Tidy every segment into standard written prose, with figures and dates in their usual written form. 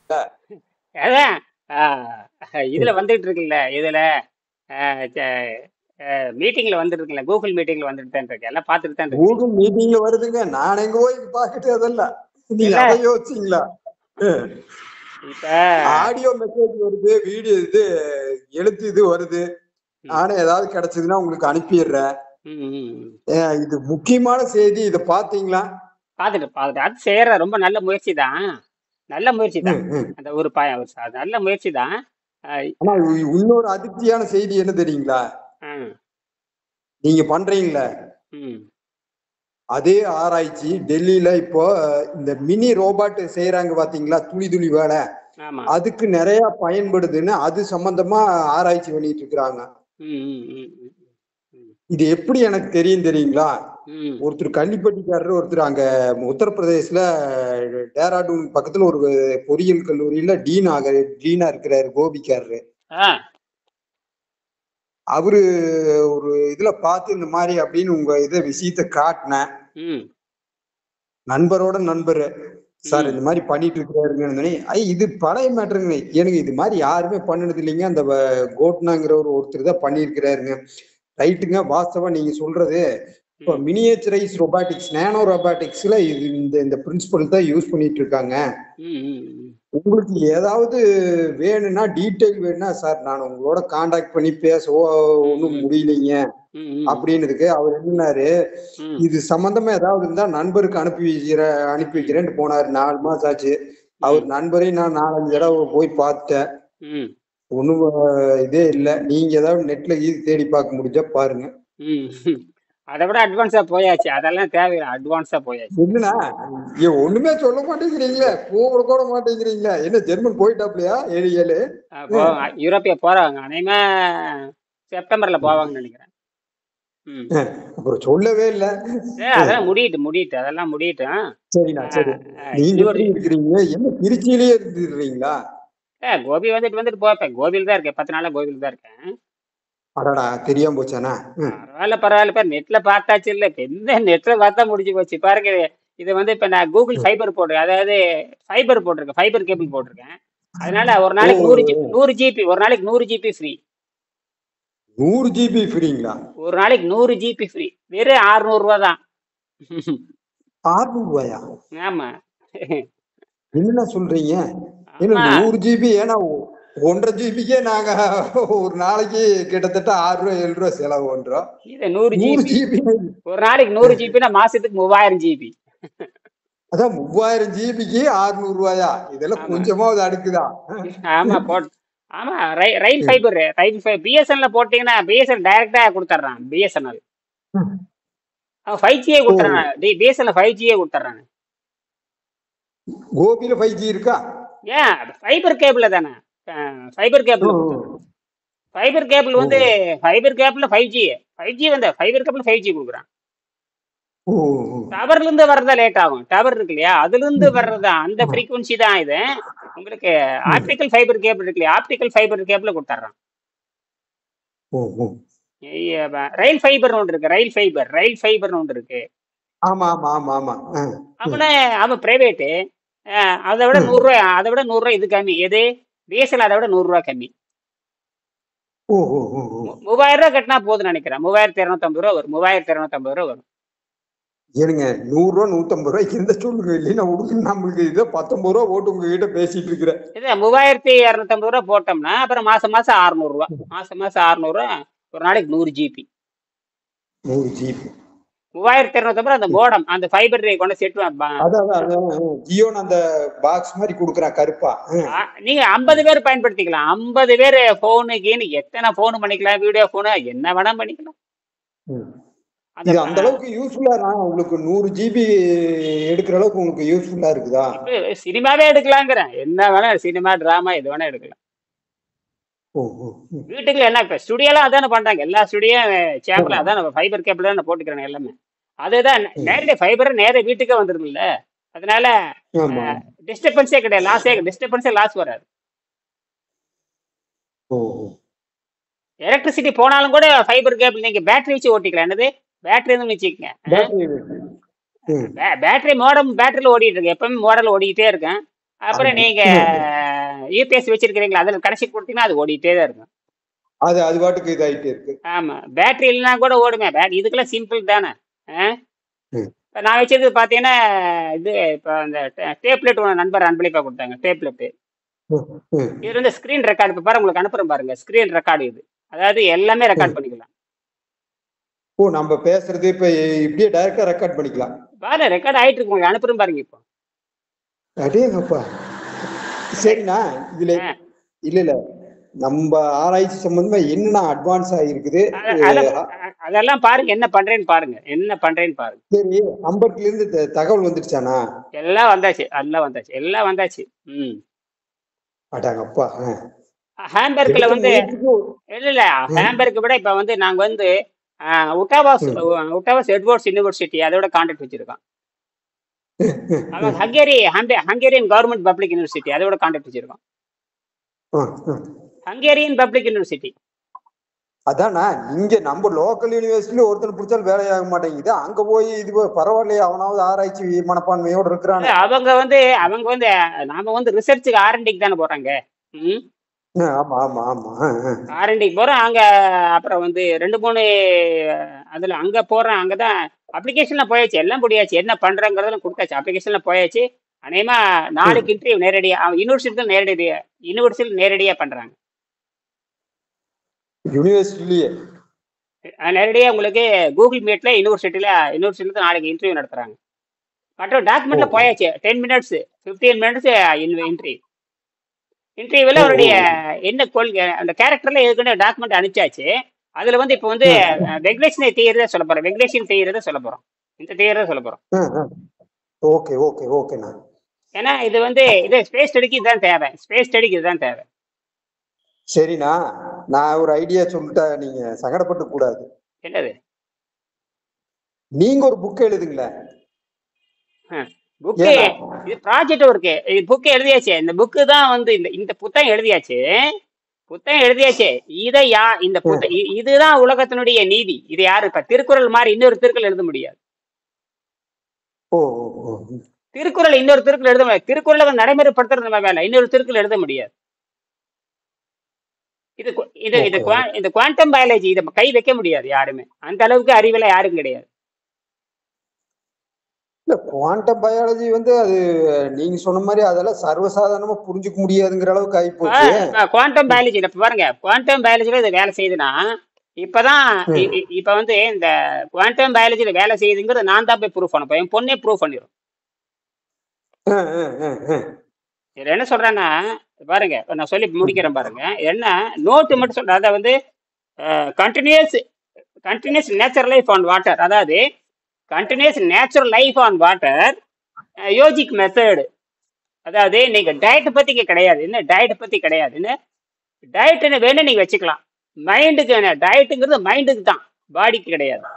அதான் இதுல வந்துட்டு இருக்குல்ல, இதுல மீட்டிங்ல வந்துட்டு இருக்குல்ல, கூகுள் மீட்டிங்ல வந்துட்டு தான் இருக்கு, எல்லாம் பார்த்துட்டு தான் இருக்கு. கூகுள் மீட்டிங்ல வருதுங்க, நான் எங்க போய் பாத்துட்டு அதெல்லாம் நீங்க இல்ல அதை யோசிச்சீங்களா? இப்ப ஆடியோ மெசேஜ் வருது, வீடியோ இது எழுத்து இது வருது, நானே ஏதாவது கிடைச்சதுன்னா உங்களுக்கு அனுப்பிடுறேன். இது முக்கியமான செய்தி, இதை பாத்தீங்களா? பார்த்துட்டு அது செய்யற ரொம்ப நல்ல முயற்சி தான், நல்ல முயற்சி தான். அந்த ஒரு நல்ல முயற்சி தான். ஆனா இன்னொரு அதிர்ச்சியான செய்தி என்ன தெரியுங்களா? நீங்க பண்றீங்களா அதே ஆராய்ச்சி டெல்லியில இப்போ இந்த மினி ரோபாட் செய்யறாங்க பாத்தீங்களா, துளி துளி வேலை, அதுக்கு நிறைய பயன்படுதுன்னு அது சம்பந்தமா ஆராய்ச்சி பண்ணிட்டு இருக்கிறாங்க. இது எப்படி எனக்கு தெரியும் தெரியுங்களா? ஒருத்தர் கள்ளிப்பட்டிக்காரர், ஒருத்தர் அங்க உத்தரப்பிரதேசல டேராடூன் பக்கத்துல ஒரு பொறியியல் கல்லூரியில டீனா இருக்கிறாரு, கோபிக்காரரு. அவரு ஒரு இதுல பார்த்து இந்த மாதிரி அப்படின்னு உங்க இத விஷயத்த காட்டினேன். நண்பரோட நண்பரு, சார் இந்த மாதிரி பண்ணிட்டு இருக்கிறாருங்க. இது பழைய மேட்டருங்க, எனக்கு இது மாதிரி யாருமே பண்ணினது இல்லைங்க, அந்த கோட்னாங்கிறவர் ஒருத்தர் தான் பண்ணியிருக்கிறாருங்க. ரைட்டுங்க, வாஸ்தவா நீங்க சொல்றது. இப்போ மினியேச்சரைஸ் ரொபாட்டிக்ஸ், நேனோ ரொபாட்டிக்ஸ்ல இது இந்த பிரின்சிபல் தான் யூஸ் பண்ணிட்டு இருக்காங்க. உங்களுக்கு ஏதாவது வேணும்னா, டீட்டெயில் வேணும்னா சார் நான் உங்களோட கான்டாக்ட் பண்ணி பேசவோ ஒன்றும் முடியலைங்க அப்படின்னு இருக்கு. அவர் என்னன்னாரு, இது சம்பந்தமா ஏதாவது இருந்தா நண்பருக்கு அனுப்பி வைக்கிறேன்னு போனாரு. 4 மாசம் ஆச்சு. அவர் நண்பரையும் நான் 4-5 தடவை போய் பார்த்தேன், ஒண்ணும் இதே இல்லை. நீங்க ஏதாவது நெட்ல தேடி பார்க்க முடிஞ்சா பாருங்க. அதை விட அட்வான்ஸா போயாச்சு, அதெல்லாம் தேவையில்லை, அட்வான்ஸா போயாச்சு. என்னன்னா ஒண்ணுமே சொல்ல மாட்டேங்கிறீங்களே, கூப்பிட கூட மாட்டேங்கிறீங்களா? என்ன ஜெர்மன் போயிட்டாப்லையா? 7 யூரோப்பிய போறாங்க, அனைமா செப்டம்பர்ல போவாங்கன்னு நினைக்கிறேன். அப்புறம் சொல்லவே இல்ல. அதெல்லாம் முடியிட்டு அதெல்லாம் முடியட்டும். சரிண்ணா, சரி. நீங்க இருக்கிறீங்க என்ன, திருச்சியிலேயே இருந்துடுறீங்களா? கோபி வந்துட்டு போப்பேன், கோபியில் தான் இருக்கேன், 10 நாளா கோபியில் தான் இருக்கேன். அடடா, தெரியாம போச்சானா? பரவாயில்ல பேர், நெட்ல பார்த்தாச்சு இல்ல, என்ன நெட்ல பார்த்தா முடிஞ்சு போச்சு பாருங்க. இது இப்ப நான் கூகுள் ஃபைபர் போட்டிருக்கேன், அதாவது ஃபைபர் போட்டிருக்கேன், ஃபைபர் கேபிள் போட்டிருக்கேன். அதனால ஒரு நாளைக்கு 100 ஜிபி, ஒரு நாளைக்கு 100 ஜிபி ஃப்ரீ. 100 ஜிபி ஃப்ரீங்களா? ஒரு நாளைக்கு 100 ஜிபி ஃப்ரீ, வெறும் 600 ரூபா தான். 600 ரூபாயா? ஆமா. என்ன சொல்றீங்க? 100 ஜிபி, ஏன்னா 1.5 ஜிபிக்கே நாங்க ஒரு நாளைக்கு கிட்டத்தட்ட 6 ரூபா 7 ரூபா செலவு பண்றோம். இது 100 ஜிபி, ஒரு நாளைக்கு 100 ஜிபினா மாசத்துக்கு 3000 ஜிபி. அதான் 3000 ஜிபிக்கு 600 ரூபாயா? இதெல்லாம் கொஞ்சமாவது அடுக்குதா? ஆமா ஆமா. ரயில் ஃபைபர், பிஎஸ்என்எல் போட்டீங்கன்னா பிஎஸ்என்எல் டைரக்டா கொடுத்துட்றான். பிஎஸ்என்எல் 5G கொடுத்துறான், பிஎஸ்என்எல் 5G கொடுத்துட்றாங்க. கோபியில 5G இருக்கா? ஏன் ஃபைபர் கேபிள் தானே, fibre cable. Fibre cable fibre கேபிள்ல 5G ஃபைபர் கேபிள் 5G கொடுக்குறான். டவர்ல இருந்து வர்றதா லேட் ஆகும், டவர் இருக்கு இல்லையா, அதுல இருந்து வர்றதா அந்த ஃப்ரீக்வன்சி தான் இது. உங்களுக்கு ஆப்டிக்கல் ஃபைபர் கேபிள் இருக்கு இல்லையா, ஆப்டிக்கல் ஃபைபர் கேபிள் கொடுத்துட்றான். ரயில் ஃபைபர் ஒன்று இருக்கு, ரயில் ஃபைபர் ஒன்று இருக்கு. அவன் பிரைவேட்டு, அதை விட 100 ரூபாய் இது கம்மி. எது பிஎஸ்எல் அதை விட 100 ரூபாய் கம்மி. 3000 ரூபாய் கட்டினா போதுன்னு நினைக்கிறேன். 3250 ரூபா வரும், 3250 ரூபா வரும். ஏனுங்க 100 ரூபா 150 ரூபாய்க்கு எந்த சொல்லுங்க இல்லைன்னா நம்மளுக்கு இதை 19 ரூபா போட்டு உங்ககிட்ட பேசிட்டு இருக்கிறேன். இது 3250 ரூபா போட்டோம்னா அப்புறம் மாசம் 600 ரூபா, மாசம் 600 ரூபா, ஒரு நாளைக்கு 100 ஜிபி. 3250 அந்த மோடம், அந்த ஃபைபர் கொண்டு செட் ஜியோ அந்த பாக்ஸ் மாதிரி குடுக்குறான் கருப்பா. நீங்க 50 பேர் பயன்படுத்திக்கலாம், 50 பேர் போனுக்கு எத்தனை போன் பண்ணிக்கலாம், வீடியோ போனு என்ன வேணா பண்ணிக்கலாம். அந்த அளவுக்கு யூஸ்ஃபுல்லா உங்களுக்கு 100 ஜிபி எடுக்கிற அளவுக்கு உங்களுக்கு யூஸ்ஃபுல்லா இருக்குதா? சினிமாவே எடுக்கலாங்கிறேன், என்ன வேணா, சினிமா டிராமா எது வேணா எடுக்கலாம். வீட்டுக்குள்ள என்ன இப்ப ஸ்டுடியோலாம் அதானே பண்றாங்க, எல்லா ஸ்டுடியோ சேனல் அதான் ஃபைபர் கேபிள் தான் போட்டுக்கிறாங்க எல்லாமே. அதுதான் நேரடி ஃபைபர் நேர வீட்டுக்கே வந்துருக்குல்ல, அதனால டிஸ்டர்பன்ஸே கிடையாது, லாஸ் வராது. எலக்ட்ரிசிட்டி போனாலும் கூட ஃபைபர் கேபிள் நீங்க பேட்டரி வச்சு ஓட்டிக்கலாம். என்னது பேட்டரி வச்சுக்கங்க, பேட்டரி மோடம் பேட்டரியில ஓடிட்டு இருக்கு, எப்பவுமே மோடல் ஓடிக்கிட்டே இருக்கேன். அப்புறம் நீங்க யூபிஎஸ் வச்சிருக்கிறீங்களா, அதில் கனெக்ஷன் கொடுத்தீங்கன்னா அது ஓடிட்டே தான் இருக்கும். அது பாட்டுக்கு இதாயிட்டே இருக்கு. ஆமா, பேட்டரி இல்லைனா கூட ஓடுங்க. இதுக்கெல்லாம் சிம்பிள் தானே. ம். இப்போ நான் வச்சது பார்த்தீங்கன்னா இது இப்போ அந்த டேப்லெட் ஒன்று நண்பர் அன்பளிப்பாக கொடுத்தாங்க. டேப்லெட்டு ம், ம். இது வந்து ஸ்க்ரீன் ரெக்கார்டு. இப்போ பாருங்க, உங்களுக்கு அனுப்புறேன் பாருங்க, ஸ்க்ரீன் ரெக்கார்டு இது. அதாவது எல்லாமே ரெக்கார்ட் பண்ணிக்கலாம். ஓ, நம்ம பேசுறது இப்ப இப்படியே டைரக்டா ரெக்கார்ட் பண்ணிக்கலாம். பாருங்க, ரெக்கார்ட் ஆயிட்டு இருக்கு. உங்களுக்கு அனுப்புறேன் பாருங்க இப்போ. அடேங்கப்பா. சரிண்ணா, இதுல ஆ, இல்ல நம்ம ஆராய்ச்சி சம்பந்தமா என்னென்ன அட்வான்ஸ் ஆகிருக்குது. அதெல்லாம் பாருங்க, என்ன பண்றேன்னு பாருங்க, என்ன பண்றேன்னு பாருங்க. சரி, அம்பர்ல இருந்து தகவல் வந்துருச்சானா? எல்லாம் வந்தாச்சு, எல்லாம் வந்தாச்சு, எல்லாம் வந்தாச்சு. ம். அடாங்கப்பா. ஹேம்பர்க்ல வந்து இல்ல ஹேம்பர்க் விட இப்ப வந்து நாங்க வந்து உட்டாவாஸ் எட்வர்ட்ஸ் யூனிவர்சிட்டி அதோட கான்டாக்ட் வச்சிருக்கோம். அவன் ஹங்கேரியன் கவர்மெண்ட் பப்ளிக் யூனிவர்சிட்டி அதோட கான்டாக்ட் வச்சிருக்கோம். Hungarian public university. அதானா, இங்க நம்ம லோக்கல் யூனிவர்சிட்டில ஒருத்தர் பிடிச்சாலும் வேலையாக மாட்டேங்குது. அங்க போய் இது பரவாயில்லையே, அவனாவது ஆராய்ச்சி மனப்பான்மையோடு இருக்கிறாங்க. அவங்க வந்து நாம வந்து ரிசர்ச்சுக்கு ஆர்என்டிக்கு தானே போறாங்க. ஆமா ஆமா ஆமா. ஆர்என்டிக்கு போறோம் அங்க. அப்புறம் வந்து 2-3 அதுல அங்க போறேன். அங்கதான் அப்ளிகேஷன்ல போயாச்சு, எல்லாம் முடியாச்சு. என்ன பண்றங்கிறதெல்லாம் கொடுத்தாச்சு, அப்ளிகேஷன்ல போயாச்சு. அநேகமா நாளைக்கு இன்டர்வியூ நேரடியா யூனிவர்சிட்டியில் நேரடியா பண்றாங்க. யூனிவர்சிட்டிலேயே நேரடியா உங்களுக்கு கூகுள் மீட்ல யூனிவர்சிட்டியில நாளைக்கு இன்டர்வியூ நடத்துறாங்க. மற்ற டாக்குமெண்ட்ல போயாச்சு. 10 மினிட்ஸ் 15 மினிட்ஸ் இன்டர்வியூல அவருடைய என்ன கொள்கை, அந்த கேரக்டர்ல ஏற்கனவே டாக்குமெண்ட் அனுப்பிச்சாச்சு. அதுல வந்து இப்போ வந்து ரெகுலேஷன் தியரி தான் சொல்ல போறோம். ரெகுலேஷன் தியரி தான் சொல்ல போறோம். இந்த தியரி தான் சொல்ல போறோம். ஓகே ஓகே ஓகேண்ணா. ஏன்னா இது வந்து ஸ்பேஸ் ஸ்டடிக்கு இதுதான் தேவை. ஸ்பேஸ் ஸ்டடிக்கு இதுதான் தேவை. சரிண்ணா, நான் ஒரு ஐடியா சொல்லிட்டா நீங்க சங்கடப்பட்டு கூடாது. என்னது? நீங்க ஒரு புக் எழுதுங்களேன். புக்கு இது ப்ராஜெக்ட் ஒர்க்கு. இது புக்கு எழுதியாச்சு. இந்த புக்கு தான் வந்து இந்த புத்தகம் எழுதியாச்சு. இந்த இதுதான் உலகத்தினுடைய நீதி. இது யாரு இப்ப திருக்குறள் மாதிரி இன்னொரு திருக்குறள் எழுத முடியாது. திருக்குறள் இன்னொரு திருக்குறள் எழுத முடியாது. திருக்குறளை நடைமுறைப்படுத்துறது நம்ம வேலை. இன்னொரு திருக்குறள் எழுத முடியாது. இது குவாண்டம் பயாலஜி. இதை கை வைக்க முடியாது யாருமே. அந்த அளவுக்கு அறிவில யாரும் கிடையாது. குவாண்டம் பயாலஜி வந்து அது நீங்க சொன்ன மாதிரி அதெல்லாம் சர்வசாதாரணமா புரிஞ்சுக்க முடியாதுங்கிற அளவுக்கு ஆயிப்போச்சு. குவாண்டம் பயாலஜி பாருங்க, குவாண்டம் பயாலஜில இது வேலை செய்யுதுன்னா இப்ப வந்து இந்த குவாண்டம் பயாலஜில வேலை செய்யுதுங்கிறது நான் தான் போய் ப்ரூவ் பண்ண. என் பொண்ணே ப்ரூவ் பண்ணிடும். இதுல என்ன சொல்றேன்னா பாருங்க, நான் சொல்லி முடிக்கிறேன் பாருங்க. என்ன நோட்டு மட்டும் சொல்றேன். அதை வந்து continuous natural life on water, அதாவது continuous natural life on water yogic method. அதாவது நீங்க டயட் பத்தி கிடையாது. என்ன டயட் பத்தி கிடையாது. என்ன டயட் என்ன வேணும் நீங்க வச்சுக்கலாம். மைண்டுக்கு என்ன டயட்டுங்கிறது மைண்டுக்கு தான், பாடிக்கு கிடையாது.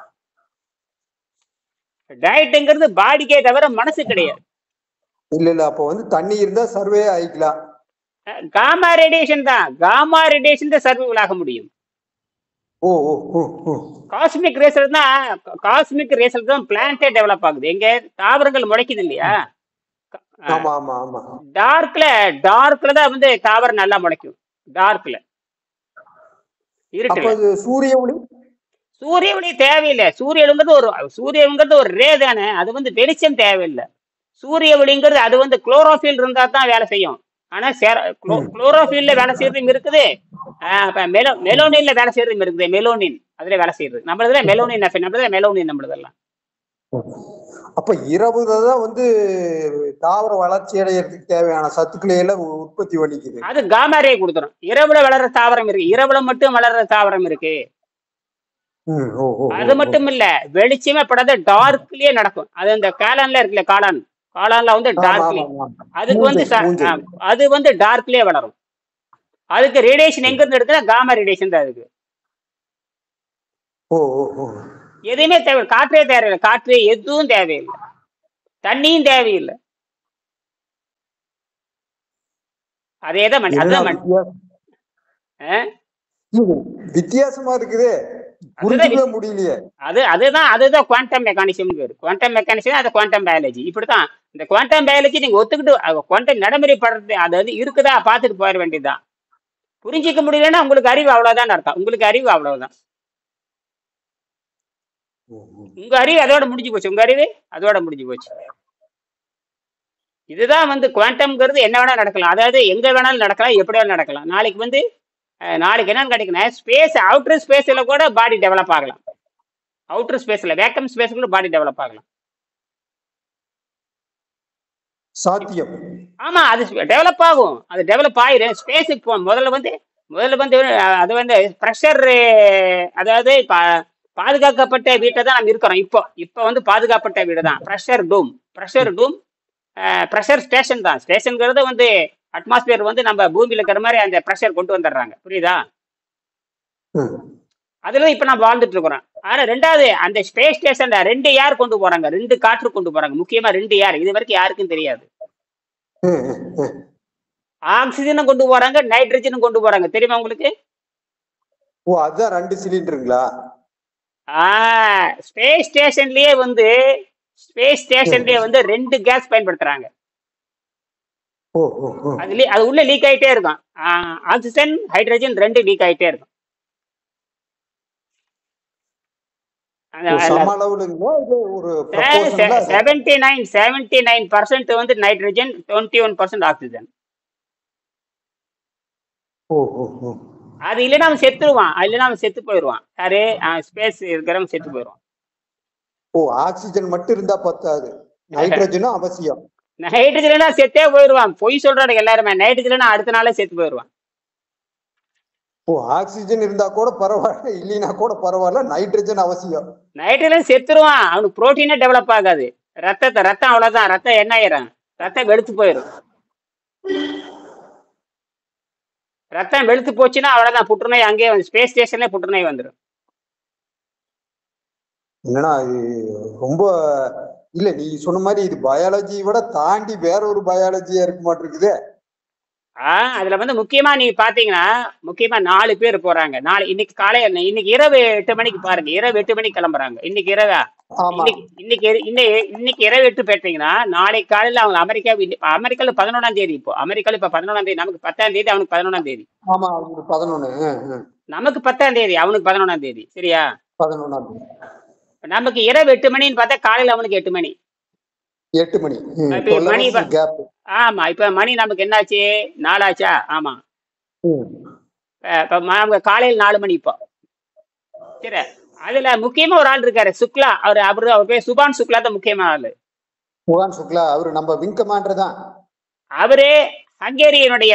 டயட்டுங்கிறது பாடிக்கே தவிர மனசு கிடையாது. இல்ல அப்ப வந்து தண்ணி இருந்தா சர்வே ஆயிக்கலாம். காமா ரேடியேஷன் தான் சர்வைவல் ஆக முடியும். காஸ்மிக் ரேசல் தான் பிளான்டே டெவலப் ஆகுது. எங்க தாவரங்கள் முளைக்குது இல்லையா? டார்க்ல தான் வந்து தாவரம் நல்லா முளைக்கும். டார்க்ல இருட்டு. சூரிய ஒளி தேவையில்லை. சூரியங்கிறது ஒரு ரே தானே. அது வந்து வெளிச்சம் தேவையில்லை. சூரிய ஒளிங்கிறது அது வந்து குளோரோஃபில் இருந்தா தான் வேலை செய்யும். ஆனா குளோரோஃபில்ல வேலை செய்யறதும் இருக்குது. மெலோனின்ல வேலை செய்யறதும் இருக்குது. மெலோனின் அதுல வேலை செய்யறது நம்மளதுல மெலோனின் நம்மளதெல்லாம். அப்ப இரவுதான் வந்து தாவர வளர்ச்சி அடையறதுக்கு தேவையான சத்துக்களை எல்லாம் உற்பத்தி பண்ணிக்குது. அது காமா ரே கொடுத்துரும். இரவுல வளர்ற தாவரம் இருக்கு. இரவுல மட்டும் வளர்ற தாவரம் இருக்கு. அது மட்டும் இல்ல, வெளிச்சமே படாத டார்க்லயே நடக்கும். அது அந்த காளான்ல இருக்குல்ல, காளான்ல வந்து டார்க்லயே, அதுக்கு வந்து அது வந்து டார்க்லயே வளரும். அதுக்கு ரேடியேஷன் எங்க இருந்து எடுத்தா காமா ரேடியேஷன் தான் இருக்கு. எதுவுமே தேவை, காற்றே தேவையில்லை. காற்று எதுவும் தேவையில்லை. தண்ணியும் தேவையில்லை. அதேதான் வித்தியாசமா இருக்குது. முடியலையே. அதுதான் குவாண்டம் மெக்கானிசம் பேரு. குவாண்டம் மெக்கானிசம் அது குவாண்டம் பயாலஜி. இப்படித்தான் இந்த குவாண்டம் பயாலஜி நீங்க ஒத்துக்கிட்டு குவாண்டம் நடைமுறைப்படுறது அது வந்து இருக்குதா பார்த்துட்டு போயிட வேண்டியதுதான். புரிஞ்சிக்க முடியலன்னா உங்களுக்கு அறிவு அவ்வளவுதான் அர்த்தம். உங்களுக்கு அறிவு அவ்வளவுதான். உங்க அறிவு அதோட முடிஞ்சு போச்சு. உங்க அறிவு அதோட முடிஞ்சு போச்சு. இதுதான் வந்து குவாண்டம்ங்கிறது என்ன வேணாலும் நடக்கலாம். அதாவது எங்க வேணாலும் நடக்கலாம், எப்படி வேணாலும் நடக்கலாம். நாளைக்கு என்னன்னு கிடைக்கணும், ஸ்பேஸ் அவுட்டர் ஸ்பேஸ்ல கூட பாடி டெவலப் ஆகலாம். அவுட்டர் ஸ்பேஸ்ல வேக்கம் ஸ்பேஸ்ல பாடி டெவலப் ஆகலாம். சாத்தியம். ஆமா, அது டெவலப் ஆகும். அது டெவலப் ஆயிரும். ஸ்பேஸுக்கு போ முதல்ல வந்து அது வந்து ப்ரெஷர், அதாவது பாதுகாக்கப்பட்ட வீட்டை தான் நம்ம இருக்கிறோம். இப்போ வந்து பாதுகாக்கப்பட்ட வீடு தான் ப்ரெஷர் டூம் ப்ரெஷர் ஸ்டேஷன் தான். ஸ்டேஷனுங்கிறது வந்து அட்மாஸ்பியர் வந்து நம்ம பூமியில இருக்கிற மாதிரி அந்த ப்ரெஷர் கொண்டு வந்துடுறாங்க. புரியுதா? அதுல இப்ப நம்ம வாழ்ந்துட்டு இருக்கிறோம். ஆனா ரெண்டாவது அந்த ஸ்பேஸ் ஸ்டேஷன்ல 2 ஏர் கொண்டு போறாங்க, 2 காற்று கொண்டு போறாங்க. முக்கியமா 2 ஏர். இது வரைக்கும் யாருக்கும் தெரியாது. ஆக்சிஜனும் கொண்டு போறாங்க, நைட்ரஜனும் கொண்டு போறாங்க. தெரியுமா உங்களுக்கு? ஓ, அதான் 2 சிலிண்டருங்களா? ஸ்பேஸ் ஸ்டேஷன்லயே வந்து 2 கேஸ் பயன்படுத்துறாங்க. அது உள்ள லீக் ஆயிட்டே இருக்கும். ஆக்சிஜன், ஹைட்ரஜன் 2 லீக் ஆயிட்டே இருக்கும். 79% வந்து நைட்ரஜன், 21% ஆக்சிஜன். அது இல்லைன்னா அவன் செத்துருவான். இல்லைன்னா அவன் செத்து போயிடுவான். யாரு? ஸ்பேஸ் இருக்கிறவன் செத்து போயிடுவான். ஆக்சிஜன் மட்டும் இருந்தா பத்தாது, நைட்ரஜனும் அவசியம். நைட்ரஜன் செத்தே போயிடுவான். பொய் சொல்றாங்க எல்லாருமே. நைட்ரஜன் அடுத்த நாளே செத்து போயிடுவான். ஆக்சிஜன் இருந்தா கூட பரவாயில்ல, இல்லைன்னா கூட பரவாயில்ல, நைட்ரஜன் அவசியம். நைட்ரஜன் செத்துருவான். அவனுக்கு புரோட்டீனே டெவலப் ஆகாது. ரத்தம் அவ்வளவுதான். ரத்தம் என்ன ஆயிரும்? ரத்தம் வெளுத்து போயிடும். ரத்தம் வெளுத்து போச்சுன்னா அவ்வளவுதான், புற்றுநோய் அங்கேயே வந்து ஸ்பேஸ் ஸ்டேஷன்ல புற்றுநோய் வந்துடும். என்னன்னா ரொம்ப இல்ல, நீ சொன்ன மாதிரி இது பயாலஜியை விட தாண்டி வேற ஒரு பயாலஜியா இருக்க மாட்டிருக்குது. அதுல வந்து முக்கியமா நீங்க பாத்தீங்கன்னா, முக்கியமா 4 பேர் போறாங்க. இன்னைக்கு இரவு 8 மணிக்கு பாருங்க. இரவு 8 மணிக்கு கிளம்புறாங்க. இன்னைக்கு இரவு 8 போயிட்டீங்கன்னா நாளைக்கு காலையில அவங்க அமெரிக்கால 11ஆம் தேதி. அமெரிக்கால இப்ப 11ஆம் தேதி. நமக்கு 10ஆம் தேதி, அவனுக்கு 11ஆம் தேதி. ஆமா, அவனுக்கு 11. நமக்கு 10ஆம் தேதி, அவனுக்கு 11ஆம் தேதி. சரியா? 11ஆம் தேதி. நமக்கு இரவு 8 மணின்னு பார்த்தா காலையில அவனுக்கு 8 மணி. 8 மணி. ஆமா, இப்ப மணி நமக்கு என்னாச்சு? 4 ஆச்சா? ஆமா, காலையில் 4 மணி இப்போ. சரி, அதுல முக்கியமா ஒரு ஆள் இருக்காரு, சுக்லா. அவர் பேர் சுபான் சுக்லா தான் முக்கியமான ஆளு. சுபான் சுக்லா அவரு நம்ம விங் கமாண்டர் தான். அவரு ஹங்கேரியனுடைய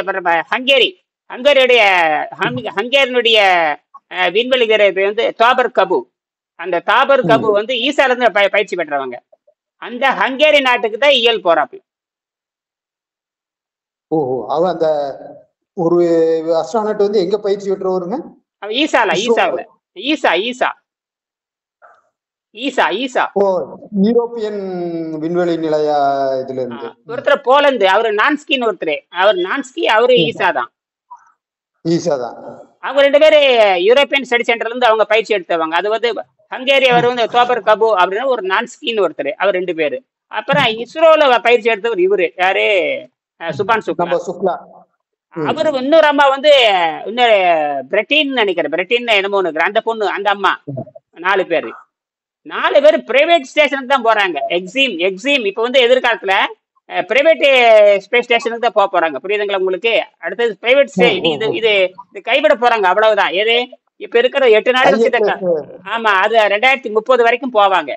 விண்வெளி வீரர் வந்து தாபர் கபு. அந்த தாபர் கபு வந்து ஈசால இருந்து பயிற்சி பெற்றவங்க. அந்த ஹங்கேரி நாட்டுக்கு தான் இயல் போறாப்பு. அவன் அந்த ஒரு அஸ்ட்ரானட் வந்து எங்க பயிற்சி பெற்றவருங்க? ஈசா. யூரோப்பியன் விண்வெளி நிலையா இதுல இருந்து ஒருத்தர் போலந்து. அவரு நான்ஸ்கின்னு ஒருத்தர். அவரு ஈசா தான். அவங்க 2 பேரு யூரோப்பியன் ஸ்டடி சென்டர்ல இருந்து அவங்க பயிற்சி எடுத்தவங்க. அது வந்து ஹங்கேரி. அவர் வந்து தோபர் கபு அப்படின்னா ஒரு நான்ஸ்கின்னு ஒருத்தர். அவர் 2 பேரு. அப்புறம் இஸ்ரோல பயிற்சி எடுத்தவர் இவரு யாரு? சுபான் சுக்லா. அவரு இன்னொரு அம்மா வந்து பிரிட்டின் நினைக்கிறேன். பிரிட்டின் என்னமோ ஒண்ணு, அந்த பொண்ணு, அந்த அம்மா. 4 பேரு பிரைவேட் ஸ்டேஷனுக்கு தான் போறாங்க. எக்ஸிம் இப்ப வந்து எதிர்காலத்துல பிரைவேட் ஸ்பேஸ் ஸ்டேஷனுக்கு தான் போறாங்க. புரியுதுங்களா உங்களுக்கு? அடுத்தது பிரைவேட் இது கைவிட போறாங்க. அவ்வளவுதான். எது இப்ப இருக்கிற 8 நாடுகள். ஆமா, அது 2030 வரைக்கும் போவாங்க.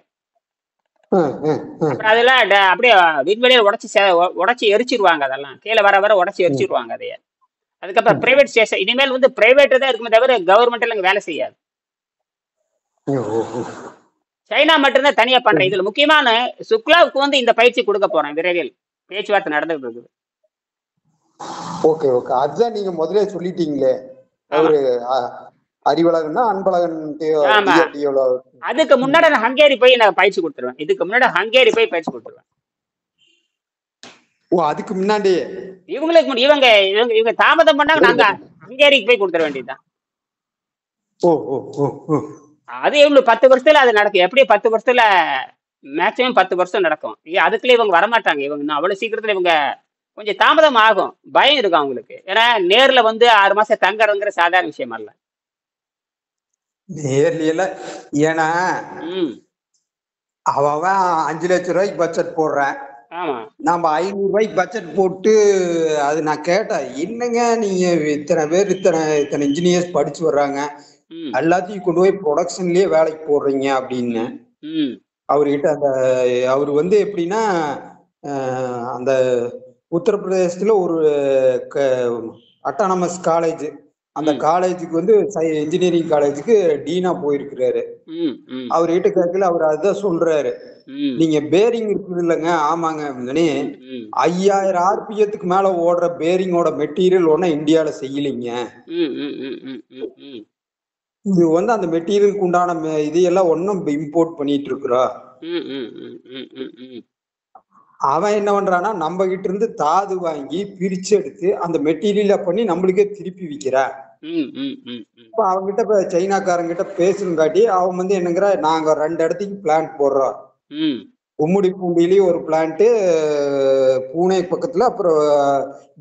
அப்புறம் அதெல்லாம் அப்படியே விண்வெளியில உடைச்சு எரிச்சிருவாங்க. அதெல்லாம் கீழே வர உடைச்சு எரிச்சிருவாங்க அதைய. அதுக்கப்புறம் பிரைவேட் ஸ்டேஷன் இனிமேல் வந்து பிரைவேட் தான் இருக்குமே தவிர கவர்மெண்ட் எல்லாம் வேலை செய்யாது. சைனா மட்டும்தான் தனியா பண்றேன். இதுல முக்கியமான சுக்லாவுக்கு வந்து இந்த பயிற்சி கொடுக்க போறேன். விரைவில் பேச்சுவார்த்தை நடந்துட்டு இருக்குது. அதுதான் நீங்க முதல்ல சொல்லிட்டீங்களே, அவரு அறிவழகன்னா அன்பழகன். அதுக்கு முன்னாடி நான் ஹங்கேரி போய் நான் பயிற்சி கொடுத்துருவேன். பயிற்சி கொடுத்துருவேன். அதுக்கு முன்னாடி இவங்க தாமதம் பண்ணாங்க, நாங்க ஹங்கேரிக்கு போய் கொடுத்துட வேண்டியதுதான். அது இவங்களுக்கு 10 வருஷத்துல அது நடக்கும். எப்படி 10 வருஷத்துல மேக்ஸிமம் 10 வருஷம் நடக்கும். அதுக்குள்ள இவங்க வரமாட்டாங்க. இவங்க இன்னும் அவ்வளவு சீக்கிரத்துல இவங்க கொஞ்சம் தாமதம் ஆகும். பயம் இருக்கும் அவங்களுக்கு. ஏன்னா நேர்ல வந்து 6 மாசம் தங்கறதுங்கிற சாதாரண விஷயம் அல்ல. நேர்ல எல்லாம் ஏன்னா ம். அவன் 5 லட்சம் ரூபாய்க்கு பட்ஜெட் போடுறேன். ஆமா. நம்ம 500 ரூபாய்க்கு பட்ஜெட் போட்டு அது நான் கேட்டேன், என்னங்க நீங்க இத்தனை பேர் இத்தனை இத்தனை இன்ஜினியர்ஸ் படிச்சு வர்றாங்க, ம். எல்லாத்தையும் கொண்டு போய் ப்ரொடக்ஷன்லயே வேலைக்கு போடுறீங்க அப்படின்னு. ம். அவர்கிட்ட அவர் வந்து எப்படின்னா அந்த உத்தரப்பிரதேசத்துல ஒரு அட்டானமஸ் காலேஜ், அந்த காலேஜுக்கு வந்து இன்ஜினியரிங் காலேஜுக்கு டீனா போயிருக்கிறாரு. அவர்கிட்ட கேட்கல, அவர் அதுதான் சொல்றாரு, நீங்க பேரிங் இருக்குது இல்லைங்க. ஆமாங்க. 5000 ஆர்பிஎத்துக்கு மேல ஓடுற பேரிங்கோட மெட்டீரியல் ஒன்னும் இந்தியால செய்யலைங்க. இது வந்து அந்த மெட்டீரியலுக்கு உண்டான இதையெல்லாம் ஒன்னும் இம்போர்ட் பண்ணிட்டு இருக்கிறோம். அவன் என்ன பண்றான்னா நம்ம கிட்ட இருந்து தாது வாங்கி பிரிச்சு எடுத்து அந்த மெட்டீரியல பண்ணி நம்மளுக்கே திருப்பி விக்கிறான். இப்ப அவங்கிட்ட இப்ப சைனாக்காரங்கிட்ட பேசுறங்காட்டி அவன் வந்து என்னங்கிற, நாங்க 2 இடத்துக்கு பிளான்ட் போடுறோம். கும்முடி பூண்டியிலயும் ஒரு பிளான்ட், பூனே பக்கத்துல, அப்புறம்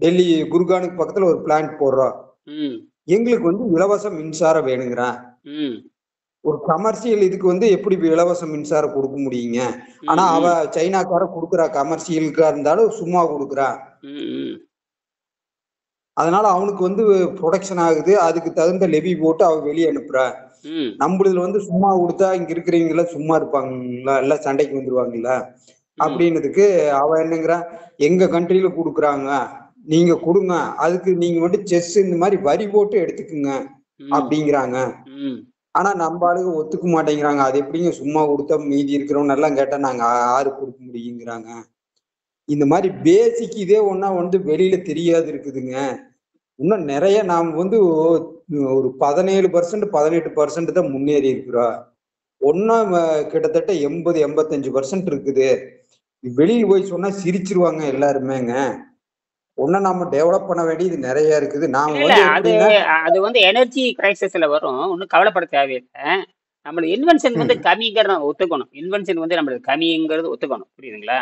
டெல்லி குர்கானுக்கு பக்கத்துல ஒரு பிளான்ட் போடுறோம். எங்களுக்கு வந்து இலவச மின்சாரம் வேணுங்கிறான். ஒரு கமர்ஷியல் இதுக்கு வந்து எப்படி இலவச மின்சாரம் கொடுக்க முடியுங்க? ஆனா அவ சைனாக்கார கொடுக்குறா, கமர்ஷியலுக்கா இருந்தாலும் சும்மா கொடுக்குறா. அதனால அவனுக்கு வந்து ப்ரொடக்ஷன் ஆகுது, அதுக்கு தகுந்த லெவி போட்டு அவ வெளியே அனுப்புறா. நம்மளுதுல வந்து சும்மா கொடுத்தா இங்க இருக்கிறவங்க எல்லாம் சும்மா இருப்பாங்களா, எல்லாம் சண்டைக்கு வந்துருவாங்களா அப்படின்னதுக்கு அவ என்னங்கிறா, எங்க கண்ட்ரியில கொடுக்குறாங்க, நீங்க கொடுங்க, அதுக்கு நீங்க வந்து செஸ் இந்த மாதிரி வரி போட்டு எடுத்துக்குங்க அப்படிங்கிறாங்க. ஆனா நம்ம ஆளுங்க ஒத்துக்க மாட்டேங்கிறாங்க. அது எப்படிங்க சும்மா கொடுத்தா மீதி இருக்கிறவங்க எல்லாம் கேட்டா நாங்க யாரு கொடுக்க முடியுங்கிறாங்க. இந்த மாதிரி பேசிக் இதே ஒன்னா வந்து வெளியில தெரியாது இருக்குதுங்க. இன்னும் நிறைய நாம் வந்து ஒரு 17% 18% தான் முன்னேறி இருக்கிறோம். ஒன்னும் கிட்டத்தட்ட 80-85% இருக்குது. வெளியில் போய் சொன்னா சிரிச்சிருவாங்க எல்லாருமேங்க. ஒன்னும் நம்ம டெவலப் பண்ண வேண்டியது நிறைய இருக்குது. நாம வந்து அது வந்து எனர்ஜி கிரைசிஸ்ல வரும், ஒன்னும் கவலைப்பட தேவையில்லை. நம்மளுக்கு இன்வென்ஷன் வந்து கம்மிங்கிறத ஒத்துக்கணும். இன்வென்ஷன் வந்து நம்மளுக்கு கம்மிங்கிறது ஒத்துக்கணும். புரியுதுங்களா?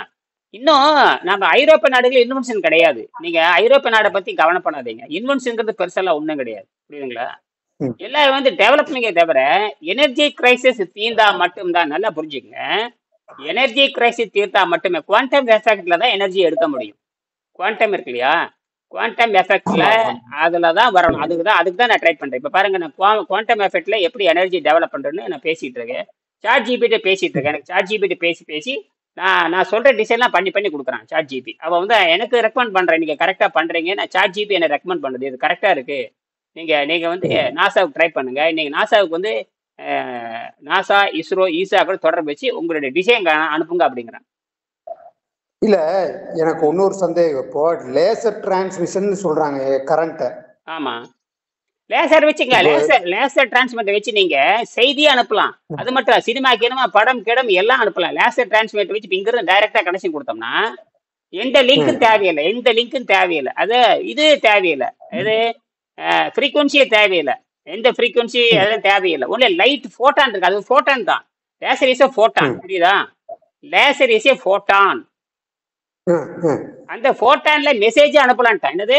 இன்னும் நம்ம ஐரோப்பிய நாடுகள் இன்வென்ஷன் கிடையாது. நீங்க ஐரோப்பிய நாடை பத்தி கவனப்படாதீங்க. இன்வென்ஷன்ங்கிறது பெருசெல்லாம் ஒண்ணும் கிடையாது. புரியுதுங்களா? எல்லாம் வந்து டெவலப்மெண்டே தவிர எனர்ஜி கிரைசிஸ் தீர்ந்தா மட்டும்தான், நல்லா புரிஞ்சுக்கங்க, எனர்ஜி கிரைசிஸ் தீர்த்தா மட்டுமே குவாண்டம் எஃபெக்ட்ல தான் எனர்ஜி எடுக்க முடியும். குவாண்டம் இருக்கு இல்லையா, குவாண்டம் எஃபெக்ட்ல அதுலதான் வரணும். அதுக்கு தான் நான் ட்ரை பண்றேன். இப்ப பாருங்க, நான் குவாண்டம் எஃபெக்ட்ல எப்படி எனர்ஜி டெவலப் பண்றேன்னு நான் பேசிட்டு இருக்கேன். சாட் ஜிபிட்ட பேசிட்டு இருக்கேன். எனக்கு சாட் ஜிபிட்ட பேசி நான் சொல்ற டிசைன்லாம் பண்ணி கொடுக்குறான் சாட் ஜிபி. அவன் வந்து எனக்கு ரெக்கமெண்ட் பண்றேன், நீங்க கரெக்டா பண்றீங்க. நான் சாட் ஜிபி என்ன ரெக்கமெண்ட் பண்றது, இது கரெக்டா இருக்கு, நீங்க வந்து நாசாவுக்கு ட்ரை பண்ணுங்க. இன்னைக்கு நாசாவுக்கு வந்து நாசா, இஸ்ரோ, ஈசா கூட தொடர்பு வச்சு உங்களுடைய டிசைன் அனுப்புங்க அப்படிங்கிறான். இல்ல, எனக்கு இன்னொரு சந்தேகம். இப்போ லேசர் டிரான்ஸ்மிஷன் சொல்றாங்க கரண்ட். ஆமா, லேசர் வச்சுங்க, லேசர் டிரான்ஸ்மிட்டர் வச்சு நீங்க செய்தியே அனுப்பலாம். அது மட்டும் சினிமா கிணமா படம் கிடம் எல்லாம் அனுப்பலாம். லேசர் டிரான்ஸ்மிட்டர் வச்சு இங்கிருந்து டைரக்டா கனெக்ஷன் கொடுத்தோம்னா எந்த லிங்க்கும் தேவையில்லை, அது இது தேவையில்லை, இது ஃப்ரீக்வன்சியே தேவையில்லை, எந்த ஃப்ரீக்வன்சி அதெல்லாம் தேவையில்லை. ஒன்லி லைட் ஃபோட்டான் இருக்கு, அது ஃபோட்டான் தான். Laser is a photon. புரியுதா? Laser is a photon. அந்த ஃபோட்டான்ல மெசேஜ் அனுப்பலான்ட்டா. என்னது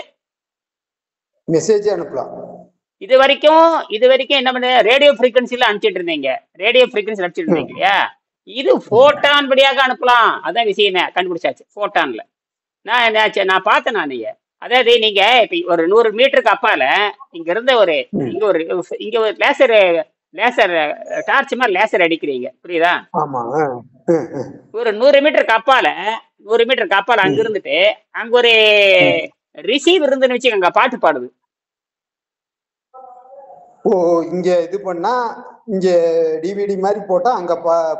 மெசேஜ் அனுப்பலாம்? இது வரைக்கும் என்ன பண்ண, ரேடியோ ஃப்ரீக்வன்சில அனுப்பிச்சிட்டு இருந்தீங்க, இல்லையா? இது ஃபோட்டான் படியாக அனுப்பலாம். அதான் விஷயமே, கண்டுபிடிச்சாச்சு ஃபோட்டான்ல. நான் பார்த்தேன். நீங்க அதாவது நீங்க இப்ப ஒரு 100 மீட்டருக்கு அப்பால இங்க இருந்த இங்க ஒரு லேசர் டார்ச் மாதிரி லேசர் அடிக்கிறீங்க. புரியுதா? ஒரு 100 மீட்டருக்கு அப்பால அங்க இருந்துட்டு அங்க ஒரு ரிசீவர் இருந்துன்னு வச்சுக்கோங்க, பாட்டு பாடுது. ஓ, இங்க இது பண்ணா இங்க டிவிடி மாதிரி போட்டா அங்க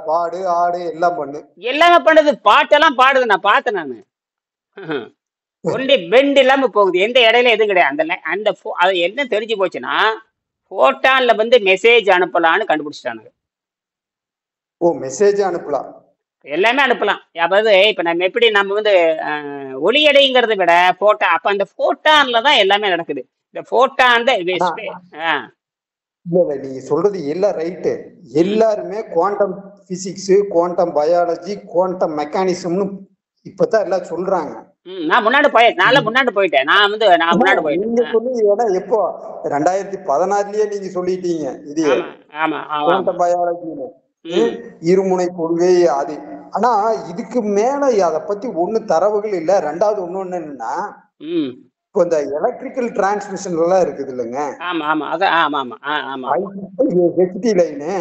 பாடு ஆடு எல்லாம் எல்லாமே பண்ணுது, பாட்டெல்லாம் பாடுது. நான் பார்த்தேன். நானு ஒன்லி பெண்ட் இல்லாம போகுது, எந்த இடையில எதுவும் கிடையாது. அந்த அது என்ன தெரிஞ்சு போச்சுன்னா, போட்டான்ல வந்து மெசேஜ் அனுப்பலாம்னு கண்டுபிடிச்சிட்டானுங்க. ஓ, மெசேஜ் அனுப்பலாம், எல்லாமே அனுப்பலாம். அதாவது இப்ப நம்ம வந்து ஒளி எடைங்கிறத விட போட்டா, அப்ப அந்த போட்டான்ல தான் எல்லாமே நடக்குது. இந்த போட்டான் நீங்க சொல்றது எல்லாம் ரைட்டு. எல்லாருமே quantum physics, quantum biology, quantum மெக்கானிசம்னு இப்பதான் எல்லாம் சொல்றாங்க. நான் முன்னாடி போயிட்டேன். நான் முன்னாடி போயிட்டேன். நீங்க சொன்னீங்க எப்போ 2016லயே நீங்க சொல்லிட்டீங்க இது குவாண்டம் பயாலஜின்னு இருமுனை கொள்கை அது. ஆனா இதுக்கு மேல அதை பத்தி ஒண்ணு தரவுகள் இல்ல. ரெண்டாவது ஒண்ணு என்னன்னா இப்போ இந்த எலக்ட்ரிக்கல் டிரான்ஸ்மிஷன் எல்லாம் இருக்குது இல்லைங்க, ஹெச்டி லைனு,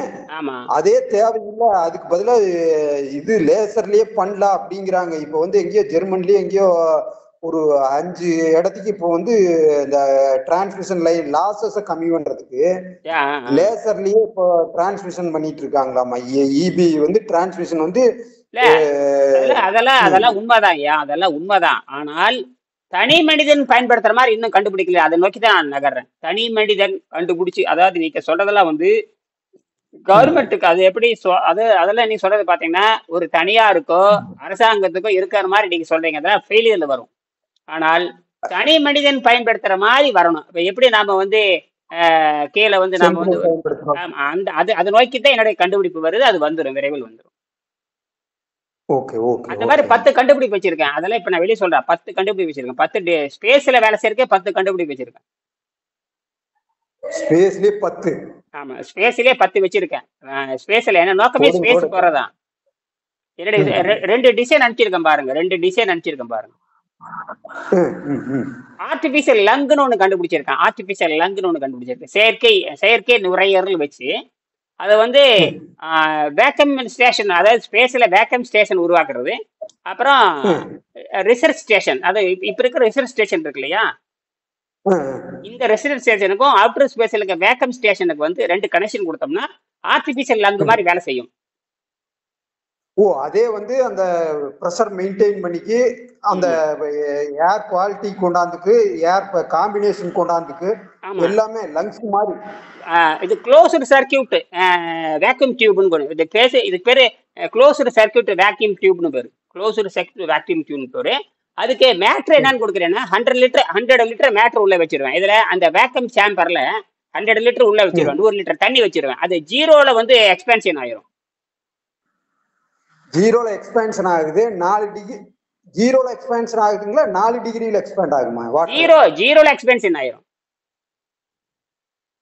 அதே தேவையில்லை. அதுக்கு பதிலா இது லேசர்லயே பண்ணலாம் அப்படிங்கிறாங்க. இப்போ எங்கேயோ ஜெர்மன்லயே எங்கேயோ ஒரு 5 இடத்துக்கு இப்போ இந்த டிரான்ஸ்மிஷன் லைன் லாசஸ கம்மி பண்றதுக்கு லேசர்லயே இப்போ டிரான்ஸ்மிஷன் பண்ணிட்டு இருக்காங்களாமா. இபி டிரான்ஸ்மிஷன் அதெல்லாம் உண்மைதான். அதெல்லாம் உண்மைதான். ஆனால் தனி மனிதன் பயன்படுத்துற மாதிரி இன்னும் கண்டுபிடிக்கல. அதை நோக்கி தான் நான் நகர்றேன். தனி மனிதன் கண்டுபிடிச்சு, அதாவது நீங்க சொல்றதெல்லாம் கவர்மெண்ட்டுக்கு அது எப்படி அதெல்லாம் நீங்க சொல்றது பாத்தீங்கன்னா ஒரு தனியாருக்கோ அரசாங்கத்துக்கோ இருக்கிற மாதிரி நீங்க சொல்றீங்க, அதெல்லாம் ஃபெயிலியர்ல வரும். ஆனால் தனி மனிதன் பயன்படுத்துற மாதிரி வரணும். இப்ப எப்படி நாம கீழே நாம அந்த அதை நோக்கித்தான் என்னுடைய கண்டுபிடிப்பு வருது. அது வந்துடும், விரைவில் வந்துடும். அந்த மாதிரி 10 கண்டுபிடிப்பு வச்சிருக்கேன். அதெல்லாம் இப்ப நான் வெளியே சொல்றேன். 10 கண்டுபிடிப்பு வச்சிருக்கேன். 10 ஸ்பேஸ்ல வேலை செய்யறதுக்கே 10 கண்டுபிடிப்பு வச்சிருக்கேன். ஸ்பேஸ்லயே 10? ஆமா, ஸ்பேஸ்லயே 10 வச்சிருக்கேன். ஸ்பேஸ்ல என்ன நோக்கமே ஸ்பேஸ் போறதான். என்னுடைய 2 டிசைன் அனுப்பிச்சிருக்கேன் பாருங்க. 2 டிசைன் அனுப்பிச்சிருக்கேன் பாருங்க. ஆர்டிபிஷியல் லங்னு ஒண்ணு கண்டுபிடிச்சிருக்கேன். ஆர்டிபிஷியல் லங்னு ஒண்ணு கண்டுபிடிச்சிருக்கேன். செயற்கை நுரையீரல் வச்சு அதை வேக்கம் ஸ்டேஷன், அதாவது ஸ்பேஸ்ல வேக்கம் ஸ்டேஷன் உருவாக்குறது. அப்புறம் ரிசர்ச் ஸ்டேஷன், அது இப்ப இருக்கிற ரிசர்ச் ஸ்டேஷன் இருக்கு இல்லையா, இந்த ரிசர்ச் ஸ்டேஷனுக்கும் அவுட்டர் ஸ்பேஸ்ல இருக்க வேக்கம் ஸ்டேஷனுக்கு 2 கனெக்ஷன் கொடுத்தோம்னா ஆர்டிபிஷியல் லங் மாதிரி வேலை செய்யும். அதே அந்த பிரஷர் மெயின்டைன் பண்ணிக்கு, அந்த ஏர் குவாலிட்டி கொண்டாந்துக்கு, ஏர் காம்பினேஷன் கொண்டாந்துக்கு, எல்லாமே லங்ஸ் மாதிரி. இது க்ளோஸ்டு சர்க்கியூட் வேக்யூம் டியூப்னு இதுக்கு பேரு க்ளோஸ்டு சர்க்கியூட் வேக்யூம் டியூப்னு பேரு. க்ளோஸ்டு சர்க்கியூட் வேக்யூம் டியூப்னு பேரு. அதுக்கு மேட்ரு என்னன்னு கொடுக்குறேன்னா 100 லிட்டர் மேட்ரு உள்ள வச்சிருவேன். இதுல அந்த வேக்கம் சேம்பர்ல 100 லிட்டர் உள்ள வச்சிருவேன். 100 லிட்டர் தண்ணி வச்சிருவேன். அது 0ல எக்ஸ்பென்ஷன் ஆயிரும். 0ல எக்ஸ்பென்ஷன் ஆகுது. 4 டிகிரி 0ல எக்ஸ்பென்ஷன் ஆகுதுங்களா? 4 டிகிரில எக்ஸ்பேண்ட் ஆகுமா? 0ல எக்ஸ்பென்ஷன் ஆயிரும்.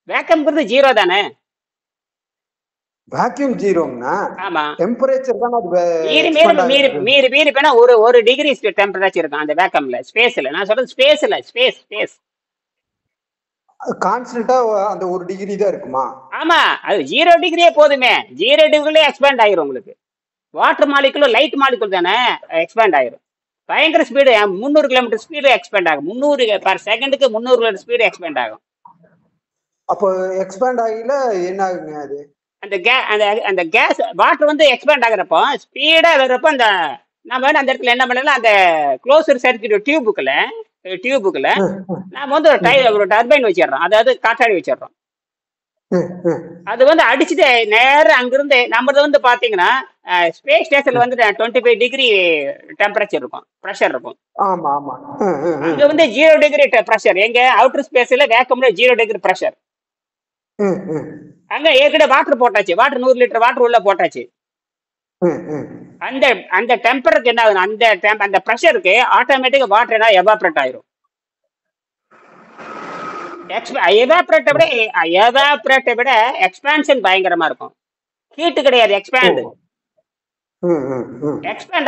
வேக்கம்ங்கிறது 0 தானே. வேக்யூம் 0ங்கனா ஆமா, டெம்பரேச்சர் தான். அது மீறி பேனா ஒரு டிகிரி டெம்பரேச்சர் இருக்கும் அந்த வேக்கம்ல. ஸ்பேஸ்ல நான் சொல்றது ஸ்பேஸ் கான்ஸ்டன்ட்டா அந்த 1 டிகிரி தான் இருக்குமா? ஆமா, அது 0 டிகிரியே போதுமே. 0 டிகிரிலே எக்ஸ்பேண்ட் ஆயிரும். உங்களுக்கு வாட்டர் மாலிகுல் லைட் மாலிகுல் தானே, எக்ஸ்பேண்ட் ஆயிரும். பயங்கர ஸ்பீடு, 300 கிலோமீட்டர் ஸ்பீடு எக்ஸ்பேண்ட் ஆகும். 300 பர் செகண்டுக்கு 300 கிலோமீட்டர் ஸ்பீடு எக்ஸ்பேண்ட் ஆகும். அப்போ எக்ஸ்பேண்ட் ஆகல என்ன ஆகுங்க? அது அந்த கேஸ் வாட்டர் எக்ஸ்பேண்ட் ஆகுறப்போ ஸ்பீடா வர்றப்போ நம்ம அந்த இடத்துல என்ன பண்ணலாம், அந்த க்ளோஸ்டு சர்க்கியூட் டியூபுக்குள்ள நாம ஒரு டர்பைன் வச்சிடறோம், அதாவது காற்றாடி வச்சிடறோம். அது அடிச்சுட்டு நேரம் அங்கிருந்து நம்ம பாத்தீங்கன்னா ஸ்பேஸ் ஸ்டேஷன்ல 25 டிகிரி டெம்பரேச்சர் இருக்கும், ப்ரெஷர் இருக்கும். அங்க 0 டிகிரி ப்ரெஷர். எங்க அவுட்டர் ஸ்பேஸ்ல வேக்கம்ல 0 டிகிரி ப்ரெஷர். அங்க ஏற்கனவே வாட்டர் போட்டாச்சு, வாட்டர் 100 லிட்டர் வாட்டர் உள்ள போட்டாச்சு. அந்த டெம்பருக்கு என்ன ஆகுது, அந்த ப்ரெஷருக்கு ஆட்டோமேட்டிக்கா வாட்டர் என்ன எவாப்ரேட் ஆயிரும். எவாப்ரேட்டை விட எக்ஸ்பான்ஷன் பயங்கரமா இருக்கும். ஹீட் கிடையாது, எக்ஸ்பேண்ட்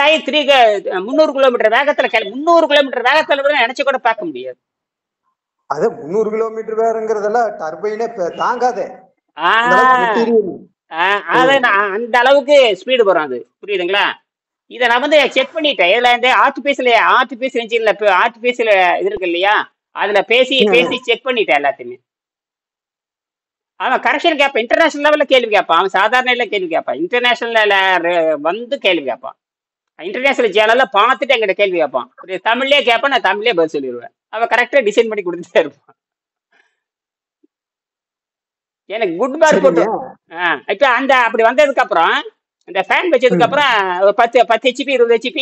ஆகி 300 கிலோமீட்டர் வேகத்துல 300 கிலோமீட்டர் வேகத்துல கூட நினைச்சு கூட பார்க்க முடியாது. அது 300 கிலோமீட்டர் வேறங்கிறதெல்லாம் டர்பைனே தாங்காதே. அந்த அளவுக்கு ஸ்பீடு வரும். அது புரியுதுங்களா? இதை நான் செக் பண்ணிட்டேன். இதுல இந்த ஆர்டிபிஷியல் இன்ஜின்ல ஆர்டிபிஷியல் இது இருக்கு இல்லையா, அதுல பேசி செக் பண்ணிட்டேன் எல்லாத்தையுமே. அவன் கரெக்ஷன் கேட்பான், இன்டர்நேஷனல் லெவல்ல கேள்வி கேட்பான், அவன் சாதாரண கேள்வி கேட்பான், இன்டர்நேஷனல் கேள்வி கேட்பான், இன்டர்நேஷனல் சேனல்ல பார்த்துட்டு எங்கிட்ட கேள்வி கேட்பான். தமிழ்லயே கேட்பான், நான் தமிழ்லயே பதில் சொல்லிடுவேன். அவன் கரெக்டா டிசைன் பண்ணி கொடுத்துட்டே இருப்பான். எனக்கு குட் மார்க் போட்டு இப்ப அப்படி வந்ததுக்கு அப்புறம் இந்த ஃபேன் வச்சதுக்கு அப்புறம் 10 HP 20 HP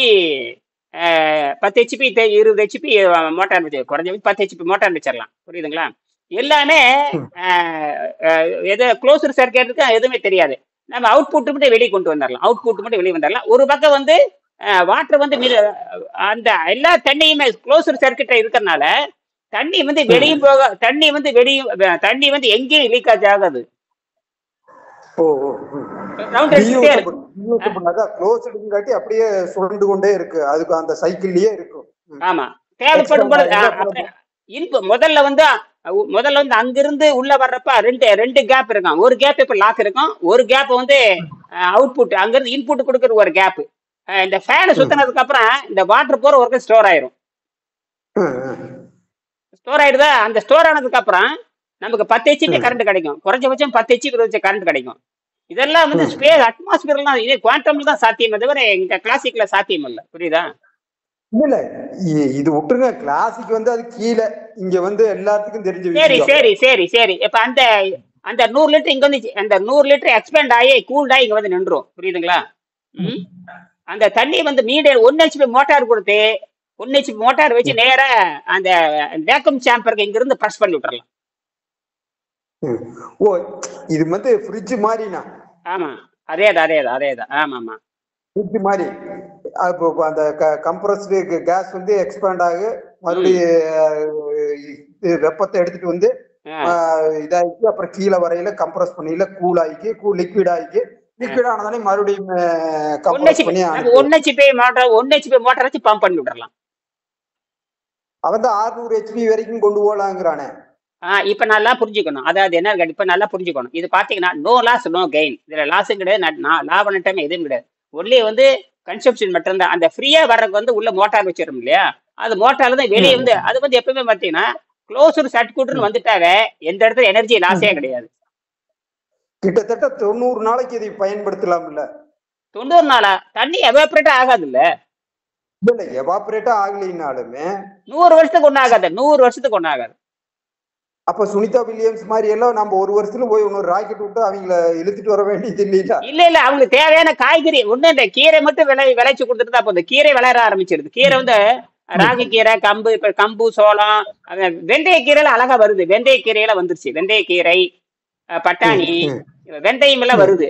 10 HP 20 HP motor வச்சு குறைஞ்ச 10 HP மோட்டார் வச்சிடலாம். புரியுதுங்களா? எல்லாமே எது க்ளோஸ்டு சர்க்கியூட்டுக்கு எதுவுமே தெரியாது. நம்ம அவுட்புட் மட்டும் வெளியே கொண்டு வந்துடலாம். அவுட்புட் மட்டும் வெளியே வந்துடலாம். ஒரு பக்கம் வந்து வாட்டர் வந்து அந்த எல்லா தண்ணியுமே க்ளோஸ்டு சர்க்கிட்ட இருக்கிறதுனால தண்ணி வந்து வெளியும் போக தண்ணி வந்து வெளியும் தண்ணி வந்து எங்கேயும் லீக்காஜ் ஆகாது. ஓ ஓ ரவுண்ட் அடிச்சுட்டே இருக்கும். க்ளோஸ்டுங்காட்டி அப்படியே சுழண்டு கொண்டே இருக்கு. அதுக்கு அந்த சைக்கிள்லயே இருக்கும். ஆமா, தேவைப்படும் பொழுது முதல்ல வந்து அங்கிருந்து உள்ள வர்றப்ப ரெண்டு கேப் இருக்கும். ஒரு கேப் இப்ப லாக் இருக்கும், ஒரு கேப் வந்து அவுட்புட் அங்கிருந்து இன்புட் கொடுக்கற ஒரு கேப். இந்த ஃபேன் சுத்தினதுக்கு அப்புறம் இந்த வாட்டர் போற ஒர்க்கு ஸ்டோர் ஆயிரும். ஸ்டோர் ஆயிடுதா? அந்த ஸ்டோர் ஆனதுக்கு அப்புறம் நமக்கு 10 HP கரண்ட் கிடைக்கும். குறைஞ்சபட்சம் 10 HP கரண்ட் கிடைக்கும். இதெல்லாம் வந்து ஸ்பேஸ் அட்மாஸ்பியர்லாம் இது குவாண்டம்ல தான் சாத்தியம், தவிர இந்த கிளாசிக்ல சாத்தியம் இல்லை. புரியுதா? இல்ல இது விட்டுருங்க, கிளாசிக் வந்து அது கீழே, இங்க வந்து எல்லாத்துக்கும் தெரிஞ்ச சரி சரி சரி சரி இப்ப அந்த 100 லிட்டர் இங்க வந்து அந்த 100 லிட்டர் எக்ஸ்பேண்ட் ஆகி கூல்ட் ஆகி இங்க வந்து நின்றும். புரியுதுங்களா? அந்த தண்ணி வந்து மீடியம் 1 HP மோட்டார் கொடுத்து 1 HP மோட்டார் வச்சு நேரா அந்த வேக்கம் சாம்பருக்கு இங்க இருந்து பிரஸ் பண்ணி விட்டுறலாம். ஓ, இது வந்து ஃப்ரிட்ஜ் மாதிரினா? ஆமா, அதேதான். ஆமா, ஃப்ரிட்ஜ் மாதிரி. அப்போ அந்த கம்ப்ரஸ்டு கேஸ் வந்து எக்ஸ்பேண்ட் ஆகி மறுபடியும் வெப்பத்தை எடுத்துட்டு வந்து இதாகி அப்புறம் கீழே வரையில கம்ப்ரஸ் பண்ணியில கூல் ஆகி லிக்விட் ஆகி லிக்விட் ஆனதானே மறுபடியும் கம்ப்ரஸ் பண்ணி 1 HP மோட்டார் வச்சு பம்ப் பண்ணி விட்டுறலாம். அவன் தான் 600 HP வரைக்கும் கொண்டு போகலாங்கிறானே. இப்ப நல்லா புரிஞ்சுக்கணும். அதாவது என்ன இப்ப நல்லா புரிஞ்சுக்கணும். இது பாத்தீங்கன்னா நோ லாஸ் நோ கெயின். இதுல லாஸும் கிடையாது, லாப நட்டம் எதுவும் கிடையாது. ஒன்லி வந்து கன்சப்ஷன் மட்டும்தான். அந்த ஃப்ரீயா வர்றதுக்கு வந்து உள்ள மோட்டார் வச்சிடும் இல்லையா, அது மோட்டார்ல தான் வெளியே வந்து அது வந்து எப்பவுமே பாத்தீங்கன்னா க்ளோஸ்டு சர்க்யூட்னு வந்துட்டாவே எந்த இடத்துல எனர்ஜி லாஸே கிடையாது. கிட்டத்தட்ட 90 நாளைக்கு இதை பயன்படுத்தலாம் இல்ல? 90 நாளா? தண்ணி எவாபரேட் ஆகாது இல்ல? இல்ல, எவாபரேட் ஆகலைனாலுமே 100 வருஷத்துக்கு ஒண்ணாகாது. 100 வருஷத்துக்கு ஒண்ணாகாது. அப்ப சுனிதா வில்லியம்ஸ் மாதிரி எல்லாம் நம்ம ஒரு வருஷத்துல போய் இன்னொரு ராக்கெட் விட்டு அவங்கள இழுத்துட்டு வர வேண்டியது இல்லையா? இல்ல அவங்களுக்கு தேவையான காய்கறி ஒண்ணு இந்த கீரை மட்டும் விளைச்சு கொடுத்துட்டு தான் அப்போ கீரை வளர ஆரம்பிச்சிருது. கீரை வந்து ராகி கீரை, கம்பு, இப்ப கம்பு, சோளம், வெந்தய கீரையில அழகா வருது. வெந்தய கீரையில வந்துருச்சு. வெந்தய கீரை, பட்டாணி, வெந்தயம் எல்லாம் வருது.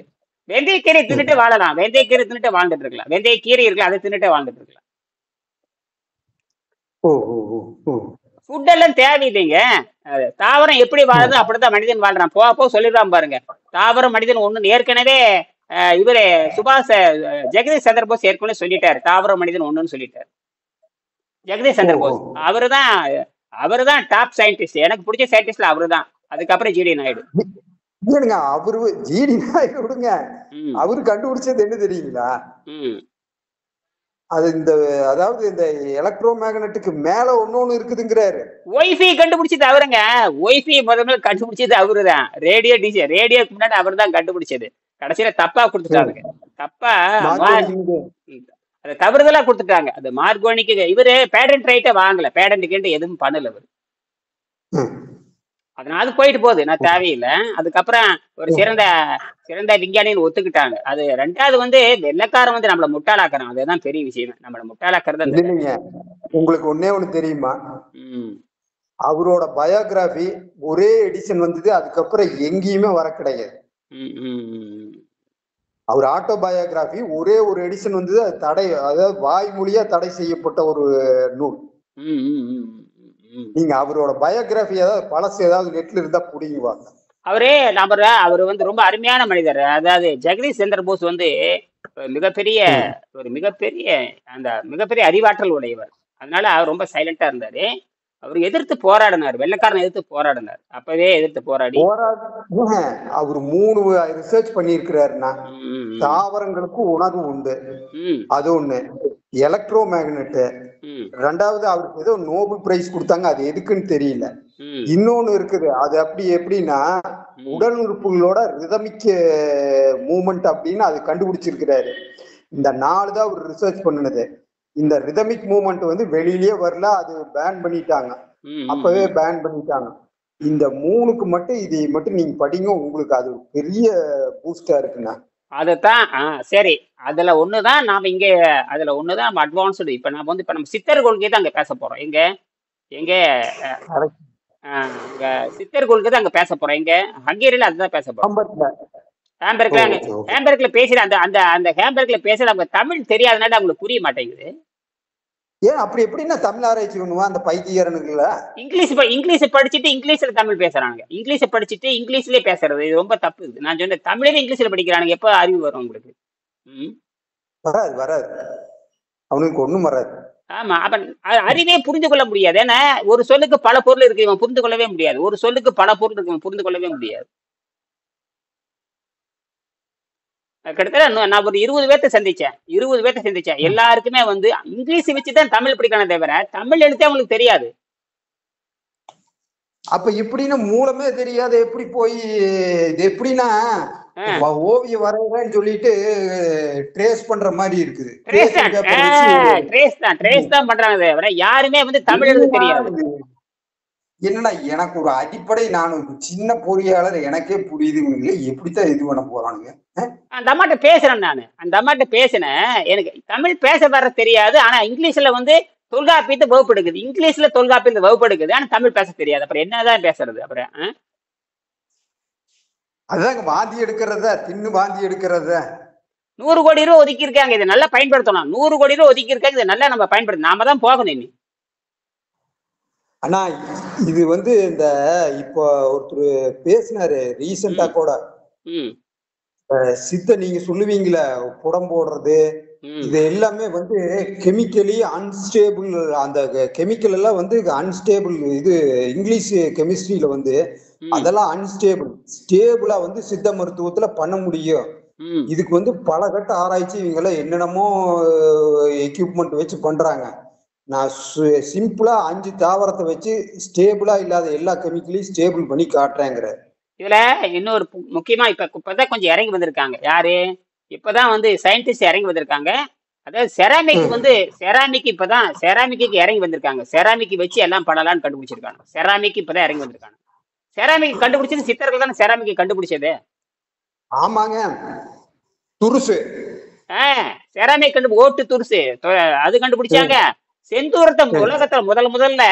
வெந்தய கீரை தின்னுட்டு வாழலாம். வெந்தய கீரை தின்னுட்டு வாழ்ந்துட்டு இருக்கலாம். வெந்தய கீரை இருக்கு, அதை தின்னுட்டு வாழ்ந்துட்டு இருக்கலாம். ஃபுட் எல்லாம் தேவையில்லைங்க. தாவரம் எப்படி வாழுது அப்படித்தான் மனிதன் வாழ்றான். போ சொல்லிடுறான் பாருங்க. தாவரம் மனிதன் ஒண்ணு ஏற்கனவே இவரு சுபாஷ் ஜெகதீஷ் சந்திர போஸ் ஏற்கனவே சொல்லிட்டாரு. தாவரம் மனிதன் ஒண்ணுன்னு சொல்லிட்டாரு ஜெகதீஷ் சந்திர போஸ். அவருதான் டாப் சயின்டிஸ்ட். எனக்கு பிடிச்ச சயின்டிஸ்ட்ல அவருதான். அதுக்கப்புறம் ஜிடி நாயுடு. அவரு ஜிடி நாயுடு விடுங்க, அவரு கண்டுபிடிச்சது என்ன தெரியுங்களா? அது அதாவது இந்த எலக்ட்ரோ மேக்னெட்டுக்கு மேல ஒண்ணு இருக்குதுங்கிறாரு. ஒய்ஃபை கண்டுபிடிச்சது அவருங்க. ஒய்ஃபை முதல்ல கண்டுபிடிச்சது அவருதான். ரேடியோக்கு முன்னாடி அவர் தான் கண்டுபிடிச்சது. கடைசியில தப்பா கொடுத்துட்டாங்க. தப்பா அது தவறுதலா கொடுத்துட்டாங்க. அது மார்கோனிக்கு இவரு பேடன்ட் ரைட்டை வாங்கல. பேடன்ட் எதுவும் பண்ணல அவரு. அதனால போயிட்டு போகுது. நான் தேவையில்லை. அதுக்கப்புறம் ஒரு சிறந்த விஞ்ஞானின்னு ஒத்துக்கிட்டாங்க. அது ரெண்டாவது வந்து வெள்ளக்காரன் வந்து நம்மள முட்டாளாக்குறான். அதுதான் பெரிய விஷயம். நம்மள முட்டாளாக்குறது. உங்களுக்கு ஒன்னே ஒண்ணு தெரியுமா? அவரோட பயோகிராபி ஒரே எடிஷன் வந்தது, அதுக்கப்புறம் எங்கேயுமே வர கிடையாது. அவர் ஆட்டோ பயோகிராபி ஒரே ஒரு எடிஷன் வந்தது, அது தடை, அதாவது வாய்மொழியா தடை செய்யப்பட்ட ஒரு நூல். நீங்க அவரோட பயோகிராபி ஏதாவது பழசு ஏதாவது நெட்ல இருந்தா புடிங்குவாங்க. அவரு வந்து ரொம்ப அருமையான மனிதர். அதாவது ஜெகதீஷ் சந்திர போஸ் வந்து மிகப்பெரிய அறிவாற்றல் உடையவர். அதனால அவர் ரொம்ப சைலண்டா இருந்தாரு. அவர் எதிர்த்து போராடினார். வெள்ளைக்காரன் எதிர்த்து போராடினார். அப்பவே எதிர்த்து போராடி அவர் 3 ரிசர்ச் பண்ணிருக்கிறாருன்னா, தாவரங்களுக்கு உணர்வு உண்டு, அது ஒண்ணு. எலக்ட்ரோ மேக்னெட் ரெண்டாவது, அவருக்கு ஏதோ நோபல் பிரைஸ் கொடுத்தாங்க, அது எதுக்குன்னு தெரியல. இன்னொன்னு இருக்குது, அது எப்படின்னா உடல் உறுப்புகளோட ரிதமிக் மூவ்மெண்ட் அப்படின்னு அது கண்டுபிடிச்சிருக்கிறாரு. இந்த 4 தான் அவர் ரிசர்ச் பண்ணினது. இந்த ரிதமிக் மூவ்மெண்ட் வந்து வெளியிலேயே வரல, அது பேன் பண்ணிட்டாங்க. அப்பவே பேன் பண்ணிட்டாங்க. இந்த 3க்கு மட்டும் இதை மட்டும் நீங்க படிங்க, உங்களுக்கு அது பெரிய பூஸ்டா இருக்குண்ணா. அதுதான் சரி. அதுல ஒண்ணுதான் நாம இங்க நம்ம அட்வான்ஸ்டு. இப்ப நம்ம சித்தர் கொள்கை தான் அங்க பேச போறோம். சித்தர் கொள்கை தான் அங்க பேச போறோம். ஹங்கேரியில அதுதான் பேச போறோம். ஹேம்பர்க்ல ஓகே ஓகே. ஹேம்பர்க்ல பேசுற அந்த அந்த அந்த ஹேம்பர்க்ல பேசுற அவங்க தமிழ் தெரியாதனால அவங்களுக்கு புரிய மாட்டேங்குது. ஏன் அப்படி எப்படின்னா தமிழ் ஆராய்ச்சி பண்ணுவா அந்த பைத்தியக்காரனுக்குல? இங்கிலீஷ் படிச்சுட்டு இங்கிலீஷ்ல தமிழ் பேசுறாங்க. இங்கிலீஷை படிச்சுட்டு இங்கிலீஷ்லயே பேசுறது இது ரொம்ப தப்பு. இது நான் சொன்ன தமிழே இங்கிலீஷ்ல படிக்கிறானுங்க. எப்ப அறிவு வரும் உங்களுக்கு? ம். வராது வராது, அவனுக்கு ஒண்ணும் வராது. ஆமா. அப்ப அறிவே புரிந்து கொள்ள முடியாது. ஏன்னா ஒரு சொல்லுக்கு பல பொருள் இருக்கு, இவன் புரிந்து கொள்ளவே முடியாது. ஒரு சொல்லுக்கு பல பொருள் இருக்கு, இவன் புரிந்து கொள்ளவே முடியாது. கிட்டத்தட்ட நான் ஒரு 20 பேர்த்த சந்திச்சேன். எல்லாருக்குமே வந்து இங்கிலீஷ் வச்சுதான் தமிழ் படிக்கணும் தவிர தமிழ் எழுத்தே அவங்களுக்கு தெரியாது. அப்ப இப்படின்னு மூலமே தெரியாது எப்படி போய் இது எப்படின்னா ஓவியம் வரைகிறேன்னு சொல்லிட்டு ட்ரேஸ் பண்ற மாதிரி இருக்குது. ட்ரேஸ் தான் பண்றாங்க தவிர யாருமே வந்து தமிழ் எழுத தெரியாது. என்னடா எனக்கு ஒரு அடிப்படை, நான் ஒரு சின்ன பொறியாளர், எனக்கே புரியுது எப்படித்தான் இது பண்ண போறானுங்க. அந்த அம்மாட்ட பேசினேன். எனக்கு தமிழ் பேச வர தெரியாது. ஆனா இங்கிலீஷ்ல வந்து தொல்காப்பியத்தை வகுப்பு எடுக்குது. இங்கிலீஷ்ல தொல்காப்பியத்தை வகுப்பு எடுக்குது. ஆனா தமிழ் பேச தெரியாது. அப்புறம் என்னதான் பேசுறது? அப்புறம் அதுதாங்க வாந்தி எடுக்கிறத, தின்னு வாந்தி எடுக்கிறத. 100 கோடி ரூபாய் ஒதுக்கி இருக்காங்க, இதை நல்லா பயன்படுத்தணும். 100 கோடி ரூபாய் ஒதுக்கி இருக்காங்க, இதை நல்லா நம்ம பயன்படுத்தணும். நாம தான் போகணும் இனி. ஆனா இது வந்து இந்த இப்போ ஒருத்தர் பேசினாரு ரீசெண்டா கூட, சித்த நீங்க சொல்லுவீங்களே புடம் போடுறது, இது எல்லாமே வந்து கெமிக்கலி அன்ஸ்டேபிள். அந்த கெமிக்கல் எல்லாம் வந்து அன்ஸ்டேபிள். இது இங்கிலீஷ் கெமிஸ்ட்ரியில வந்து அதெல்லாம் அன்ஸ்டேபிள். ஸ்டேபிளா வந்து சித்த மருத்துவத்துல பண்ண முடியும். இதுக்கு வந்து பல கட்ட ஆராய்ச்சி இவங்க என்னென்னமோ எக்யூப்மெண்ட் வச்சு பண்றாங்க. நான் சிம்பிளா 5 தாவரத்தை வச்சு ஸ்டேபிளா இல்லாத எல்லா கெமிக்கலையும் ஸ்டேபிள் பண்ணி காட்டுறேங்கிற. இதுல இன்னொரு முக்கியமா இப்பதான் கொஞ்சம் இறங்கி வந்திருக்காங்க. யாரு? இப்பதான் வந்து சயின்டிஸ்ட் இறங்கி வந்திருக்காங்க. அதாவது செராமிக் இப்பதான் செராமிக்கு இறங்கி வந்திருக்காங்க. செராமிக் வச்சு எல்லாம் பண்ணலாம்னு கண்டுபிடிச்சிருக்காங்க. செராமிக் இப்பதான் இறங்கி வந்திருக்காங்க. செராமிக் கண்டுபிடிச்சது சித்தர்கள் தானே. செராமிக் கண்டுபிடிச்சது. ஆமாங்க, துருசு. செராமிக் ஓட்டு துருசு அது கண்டுபிடிச்சாங்க. செந்தூரத்தை உலகத்துல முதல்ல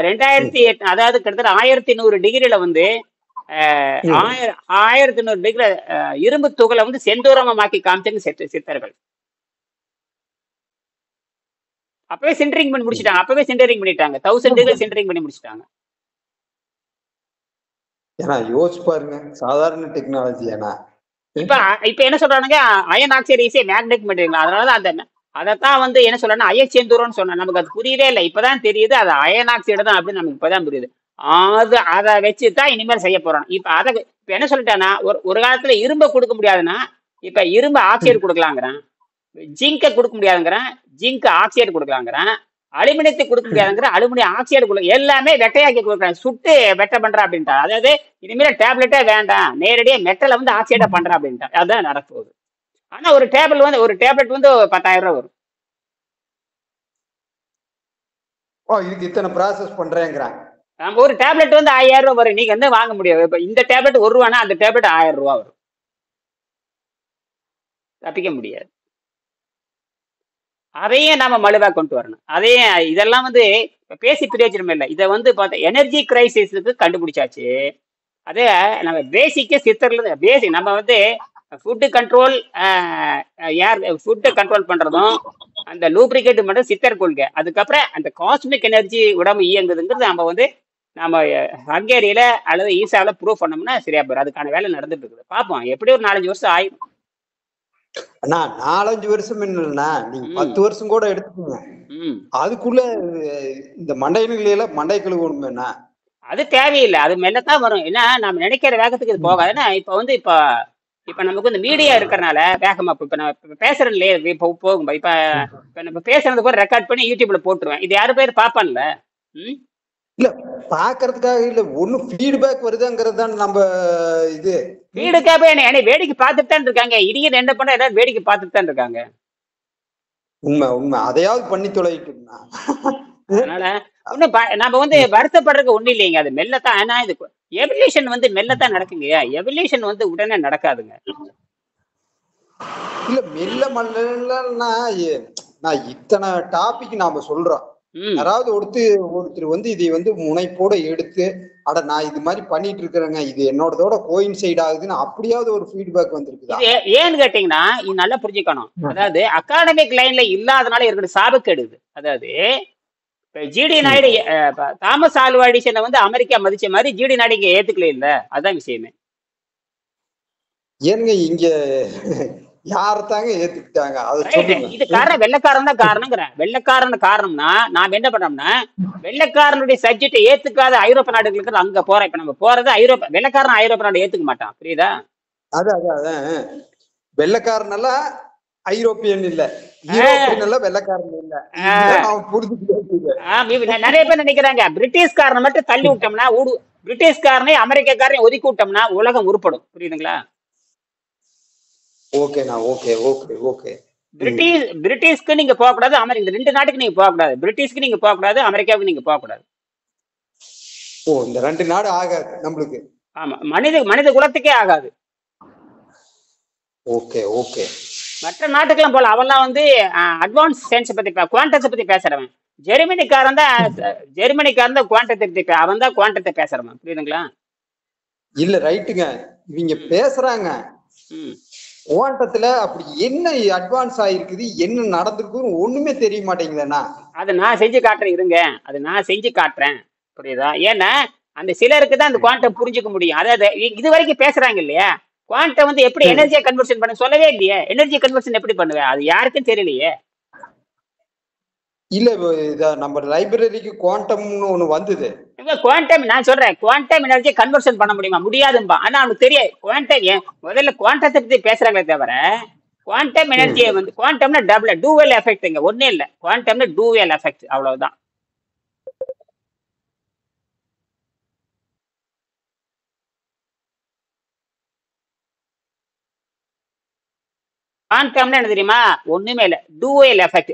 2008, அதாவது கிட்டத்தட்ட 1100 டிகிரில வந்து 1100 டிகிரி இரும்பு துகளை வந்து செந்தூரமாக்கி காமிச்சாங்க சித்தர்கள். அப்பவே சென்டரிங் பண்ணி முடிச்சிட்டாங்க. 1000 டிகிரி சென்டரிங் பண்ணி முடிச்சிட்டாங்க. ஏன்னா யோசிச்சு பாருங்க, சாதாரண டெக்னாலஜி. ஏன்னா இப்ப என்ன சொல்றானுங்க, அயன் ஆக்சைடு ஈஸியா மேக்னெட்டிக் மெட்டீரியல். அதனாலதான் அதைத்தான் வந்து என்ன சொல்றேன்னா அயச்சேந்தூரம்னு சொன்ன. நமக்கு அது புரியவே இல்லை. இப்பதான் தெரியுது அது அயன் ஆக்சைடு தான் அப்படின்னு நமக்கு இப்பதான் புரியுது. அதை வச்சுதான் இனிமேல் செய்ய போறோம். இப்ப என்ன சொல்லிட்டானா, ஒரு காலத்துல இரும்பை கொடுக்க முடியாதுன்னா இப்ப இரும்பு ஆக்சைடு கொடுக்கலாங்கிறான். ஜிங்கை கொடுக்க முடியாதுங்கிறான், ஜிங்க் ஆக்சைடு கொடுக்கலாங்கிறான். அலுமினியத்தை கொடுக்க முடியாதுங்கிற அலுமினியம் ஆக்சைடு கொடுக்க. எல்லாமே வெட்டையாக்கி கொடுக்குறாங்க, சுட்டு வெட்டை பண்றா அப்படின்ட்டா. அதாவது இனிமேல் டேப்லெட்டே வேண்டாம், நேரடியா மெட்டலை வந்து ஆக்சைடா பண்றா அப்படின்ட்டா. அதுதான் நடக்குது. ஆனா ஒரு டேப்லெட் வந்து 10,000 ரூபாய் வரும். இதுக்கு இத்தனை ப்ராசஸ் பண்றேங்கிறாங்க. ஒரு டேப்லெட் வந்து 1000 ரூபாய் வரும். நீங்க என்ன வாங்க முடியாது. இப்ப இந்த டேப்லெட் 1 ரூபானா அந்த டேப்லெட் 1000 ரூபாய் வரும். தப்பிக்க முடியாது. அதையும் நாம மலுவா கொண்டு வரணும். இதெல்லாம் வந்து பேசி பிரயோஜனம் இல்லை. இதை வந்து பார்த்தா எனர்ஜி கிரைசிஸுக்கு கண்டுபிடிச்சாச்சு. அதே நம்ம பேசிக்கே சித்தர்ல பேசிக் நம்ம வந்து ஃபுட்டு கண்ட்ரோல் பண்றதும் அந்த லூப்ரிகேட் மட்டும் சித்தர் கொள்கை. அதுக்கப்புறம் அந்த காஸ்மிக் எனர்ஜி உடம்பு இயங்குதுங்கிறது நம்ம ஹங்கேரியில அல்லது ஈசாவில ப்ரூவ் பண்ணோம்னா சரியா போயிடும். அதுக்கான வேலை நடந்துட்டு இருக்குது. பார்ப்போம், எப்படி ஒரு 4-5 வருஷம் ஆயிடும். அண்ணா 4-5 வருஷம் இல்லைன்னா நீங்க 10 வருஷம் கூட எடுத்துக்கோங்க. அதுக்குள்ள இந்த மண்டை கழுவணுமேண்ணா. அது தேவையில்லை, அது மெல்லத்தான் வரும். ஏன்னா நம்ம நினைக்கிற வேகத்துக்கு இது போகாது. ஏன்னா இப்ப நமக்கு இந்த மீடியா இருக்கிறனால வேகமா இப்ப நம்ம பேசுறேன் இல்லையே, போகும். இப்ப நம்ம பேசுறது கூட ரெக்கார்ட் பண்ணி யூடியூப்ல போட்டுருவேன். இது யாரு பேர் பாப்பான்ல. இல்ல பாக்குறதுக்காக இல்ல, ஒண்ணு ஃபீட்பேக் வருதுங்கிறது தான் நம்ம இது. ஃபீட்பேக் என்ன வேடிக்கை பார்த்துட்டு தான் இருக்காங்க. இடியன் என்ன பண்ண ஏதாவது வேடிக்கை பார்த்துட்டு தான் இருக்காங்க. உண்மை அதையாவது பண்ணி தொலைட்டுனா. அதனால ஒன்னும் நம்ம வந்து வருத்தப்படுறதுக்கு ஒண்ணு இல்லைங்க. அது மெல்லத்தான். ஏன்னா இது எவல்யூஷன் வந்து மெல்லத்தான் நடக்குங்க. எவல்யூஷன் வந்து உடனே நடக்காதுங்க. இல்ல மெல்ல மல்லன்னா இத்தனை டாபிக் நாம சொல்றோம். ம் யாராவது ஒருத்தர் வந்து இதை வந்து முனைப்போட எடுத்து, அட நான் இது மாதிரி பண்ணிட்டு இருக்கிறேங்க, இது என்னோடதோட கோயின்சைட் ஆகுதுன்னு அப்படியாவது ஒரு ஃபீட்பேக் வந்திருக்குதா? இது ஏன்னு கேட்டீங்கன்னா இது நல்லா புரிஞ்சுக்கணும். அதாவது அகாடமிக் லைன்ல இல்லாதனால இருக்கிற சாபக்கேடு இது. அதாவது ஜிடி நாயுடு தாமஸ் ஆல்வா எடிசனை வந்து அமெரிக்கா மதிச்ச மாதிரி ஜிடி நாயுடு இங்க ஏத்துக்கல இல்ல, அதான் விஷயமே. ஏனுங்க இங்க யாரத்தாங்க ஏத்துக்கிட்டாங்க அதை ரைட், சொல்லுங்க. இது காரணம் வெள்ளைக்காரன் தான் காரணங்கிறேன். வெள்ளைக்காரன் காரணம்னா நாம என்ன பண்ணோம்னா வெள்ளைக்காரனுடைய சப்ஜெக்டை ஏத்துக்காத ஐரோப்பிய நாடுகளுக்கு அங்க போறோம். இப்ப நம்ம போறது ஐரோப்பா, வெள்ளைக்காரன் ஐரோப்பிய நாடு ஏத்துக்க மாட்டான், புரியுதா? அதான் வெள்ளைக்காரனெல்லாம் ஐரோப்பியன் இல்ல, யூரோப்பியன் எல்லாம் வெள்ளைக்காரன் இல்ல, அவன் புரிஞ்சுக்கிட்டு நிறைய பேர் நினைக்கிறாங்க பிரிட்டிஷ்காரனை மட்டும் தள்ளி விட்டோம்னா பிரிட்டிஷ்காரனை அமெரிக்காரனை ஒதுக்கி விட்டோம்னா உலகம் உருப்படும், புரியுதுங்களா? ஓகேண்ணா, ஓகே ஓகே ஓகே. பிரிட்டிஷ்க்கு நீங்க போக கூடாது, அமெரிக்கா, இந்த 2 நாட்டுக்கு நீங்க போக கூடாது. பிரிட்டிஷ்க்கு நீங்க போக கூடாது, அமெரிக்காவுக்கு நீங்க போக கூடாது. ஓ, இந்த 2 நாடு ஆகாது நம்மளுக்கு. ஆமா, மனித குலத்துக்கே ஆகாது. Okay okay. மற்ற நாட்டுக்கெல்லாம் போல அவெல்லாம் வந்து அட்வான்ஸ் சயின்ஸ் பத்தி குவாண்டத்தை பத்தி பேசுறவன். ஜெர்மனிக்காரன் தான் குவாண்டத்தை பத்தி அவன் தான் குவாண்டத்தை பேசுறவன், புரியுதுங்களா? இல்ல ரைட்டுங்க, இவங்க பேசுறாங்க குவாண்டத்துல அப்படி என்ன அட்வான்ஸ் ஆயிருக்குது, என்ன நடந்திருக்குன்னு ஒண்ணுமே தெரிய மாட்டேங்குதுண்ணா. அதை நான் செஞ்சு காட்டுறேன், இருங்க, அதை நான் செஞ்சு காட்டுறேன், புரியுதா? ஏன்னா அந்த சிலருக்கு தான் அந்த குவாண்டம் புரிஞ்சுக்க முடியும். அதாவது இது வரைக்கும் பேசுறாங்க இல்லையா, குவாண்டம் வந்து எப்படி எனர்ஜியை கன்வர்ஷன் பண்ண சொல்லவே இல்லையே. எனர்ஜி கன்வர்ஷன் எப்படி பண்ணுவேன், அது யாருக்கும் தெரியலையே. இல்ல நம்ம லைப்ரரிக்கு குவாண்டம்னு ஒண்ணு வந்தது. குவாண்டம் நான் சொல்றேன், குவாண்டம் எனர்ஜியை கன்வர்ஷன் பண்ண முடியுமா? முடியாதும்பா. ஆனா அவனுக்கு தெரியாது குவாண்டம் ஏன் முதல்ல குவாண்டத்தை பத்தி பேசுறாங்களே தவிர குவாண்டம் எனர்ஜியை வந்து குவாண்டம்னா டூவல் எஃபெக்ட்ங்க, ஒன்னே இல்ல. குவாண்டம்னா டூவல் எஃபெக்ட், அவ்வளவுதான். குவாண்டம்னா என்ன தெரியுமா? ஒண்ணுமே இல்ல, டூவல் எஃபெக்ட்,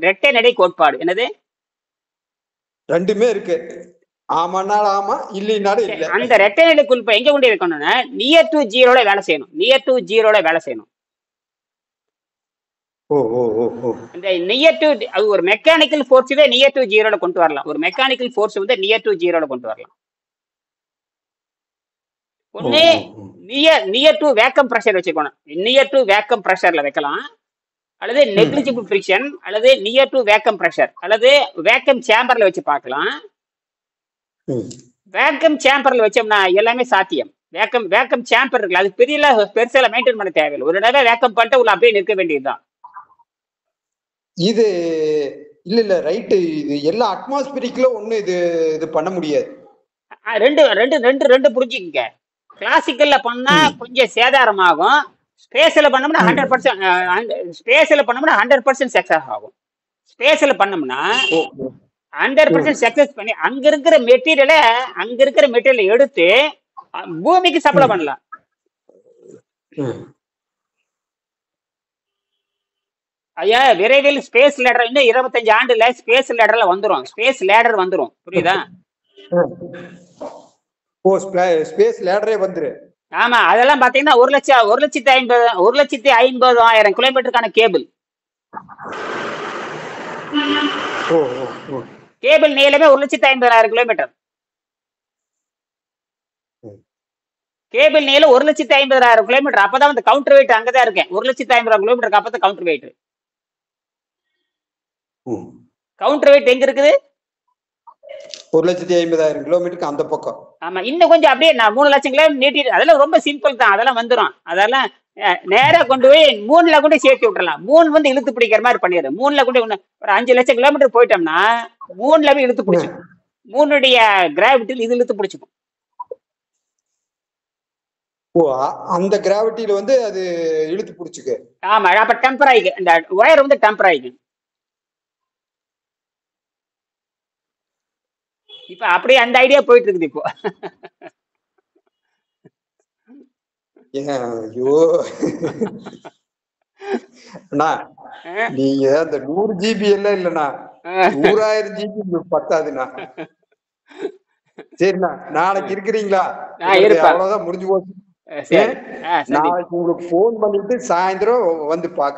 ரெட்டை நடை கோட்பாடு. என்னது? ரெண்டுமே இருக்கு, ஆமானாலும் ஆமா, இல்லைனாலும் இல்ல. அந்த ரெட்டை நடை குறிப்பை எங்க கொண்டு இருக்கணும்னா நியர் டு ஜீரோல வேலை செய்யணும், நியர் டு ஜீரோல வேலை செய்யணும். இந்த நியர் டு, அது ஒரு மெக்கானிக்கல் ஃபோர்ஸவே நியர் டு ஜீரோல கொண்டு வரலாம். ஒரு மெக்கானிக்கல் ஃபோர்ஸ் வந்து நியர் டு ஜீரோல கொண்டு வரலாம். ஒண்ணு நியர் டு வேக்கம் பிரஷர் வச்சுக்கணும், நியர் டு வேக்கம் பிரஷர்ல வைக்கலாம், அல்லது நெக்லிஜிபிள் ஃபிரிக்ஷன், அல்லது நியர் டு வேக்கம் பிரஷர், அல்லது வேக்கம் சேம்பர்ல வச்சு பார்க்கலாம். வேக்கம் சேம்பர்ல வச்சோம்னா எல்லாமே சாத்தியம். வேக்கம் சேம்பர் இருக்குல்ல, அது பெருசால மெயின்டைன் பண்ண தேவையில்லை. ஒரு தடவை வேக்கம் பண்ணிட்டு உள்ள அப்படியே நிற்க வேண்டியதுதான். இது இல்ல ரைட்டு, இது எல்லா அட்மாஸ்பியரிக்ல ஒண்ணு இது பண்ண முடியாது. ரெண்டு புரிஞ்சுக்கங்க. கிளாசிக்கல்ல பண்ணா கொஞ்சம் சேதாரமாகும், ஸ்பேஸ்ல பண்ணோம்னா 100% சக்சஸ் ஆகும். ஸ்பேஸ்ல பண்ணோம்னா 100% சக்சஸ் பண்ணி அங்க இருக்கிற மெட்டீரியலை எடுத்து பூமிக்கு சப்ளை பண்ணலாம். ஐயா, விரைவில் ஸ்பேஸ் லேடர், இன்னும் 25 ஆண்டுல ஸ்பேஸ் லேடர்ல வந்துரும், ஸ்பேஸ் லேடர் வந்துரும், புரியுதா? ஓ, ஸ்பேஸ் லேடரே வந்துரு. ஆமா, அதெல்லாம் பாத்தீங்கன்னா 1,50,000 கிலோமீட்டருக்கான கேபிள். கேபிள் நீளமே 1,50,000 கிலோமீட்டர். கேபிள் நீளம் 1,50,000 கிலோமீட்டர். அப்பதான் வந்து கவுண்டர் வெயிட் அங்கதான் இருக்கேன். 1,50,000 கிலோமீட்டருக்கு அப்பதான் கவுண்டர் வெயிட். கவுண்டர் வெயிட் எங்க இருக்குது? 1,50,000 கிலோமீட்டருக்கு அந்த பக்கம். ஆமா, இன்னும் கொஞ்சம் அப்படியே நான் 3 லட்சம் கிலோமீட்டர் நீட்டி, அதெல்லாம் ரொம்ப சிம்பிள் தான், அதெல்லாம் வந்துடும். அதெல்லாம் நேரா கொண்டு போய் மூணுல கொண்டு சேர்த்து விட்டுறலாம். மூணு வந்து இழுத்து பிடிக்கிற மாதிரி பண்ணிடுறேன். மூணுல கொண்டு ஒரு 5 லட்சம் கிலோமீட்டர் போயிட்டோம்னா மூணுல போய் இழுத்து பிடிச்சிக்கும். மூணுடைய கிராவிட்டியில் இது இழுத்து பிடிச்சிக்கும். ஓ, அந்த கிராவிட்டியில வந்து அது இழுத்து பிடிச்சிக்கு. ஆமா, அப்ப டெம்பர் ஆயிக்கு, இந்த ஒயர் வந்து டெம்பர் ஆயிக்கு. இப்ப அப்படியே அந்த ஐடியா போயிட்டு இருக்குது இப்போ. ஐயோ அண்ணா, நீங்க அந்த 100 GB எல்லாம் இல்லண்ணா, 100,000 GB பத்தாதுண்ணா. சரிண்ணா, நாளைக்கு இருக்கிறீங்களா? அவ்வளவுதான், முடிஞ்சு போச்சு. நாளைக்கு உங்களுக்கு போன் பண்ணிட்டு சாயந்தரம் வந்து பாக்க.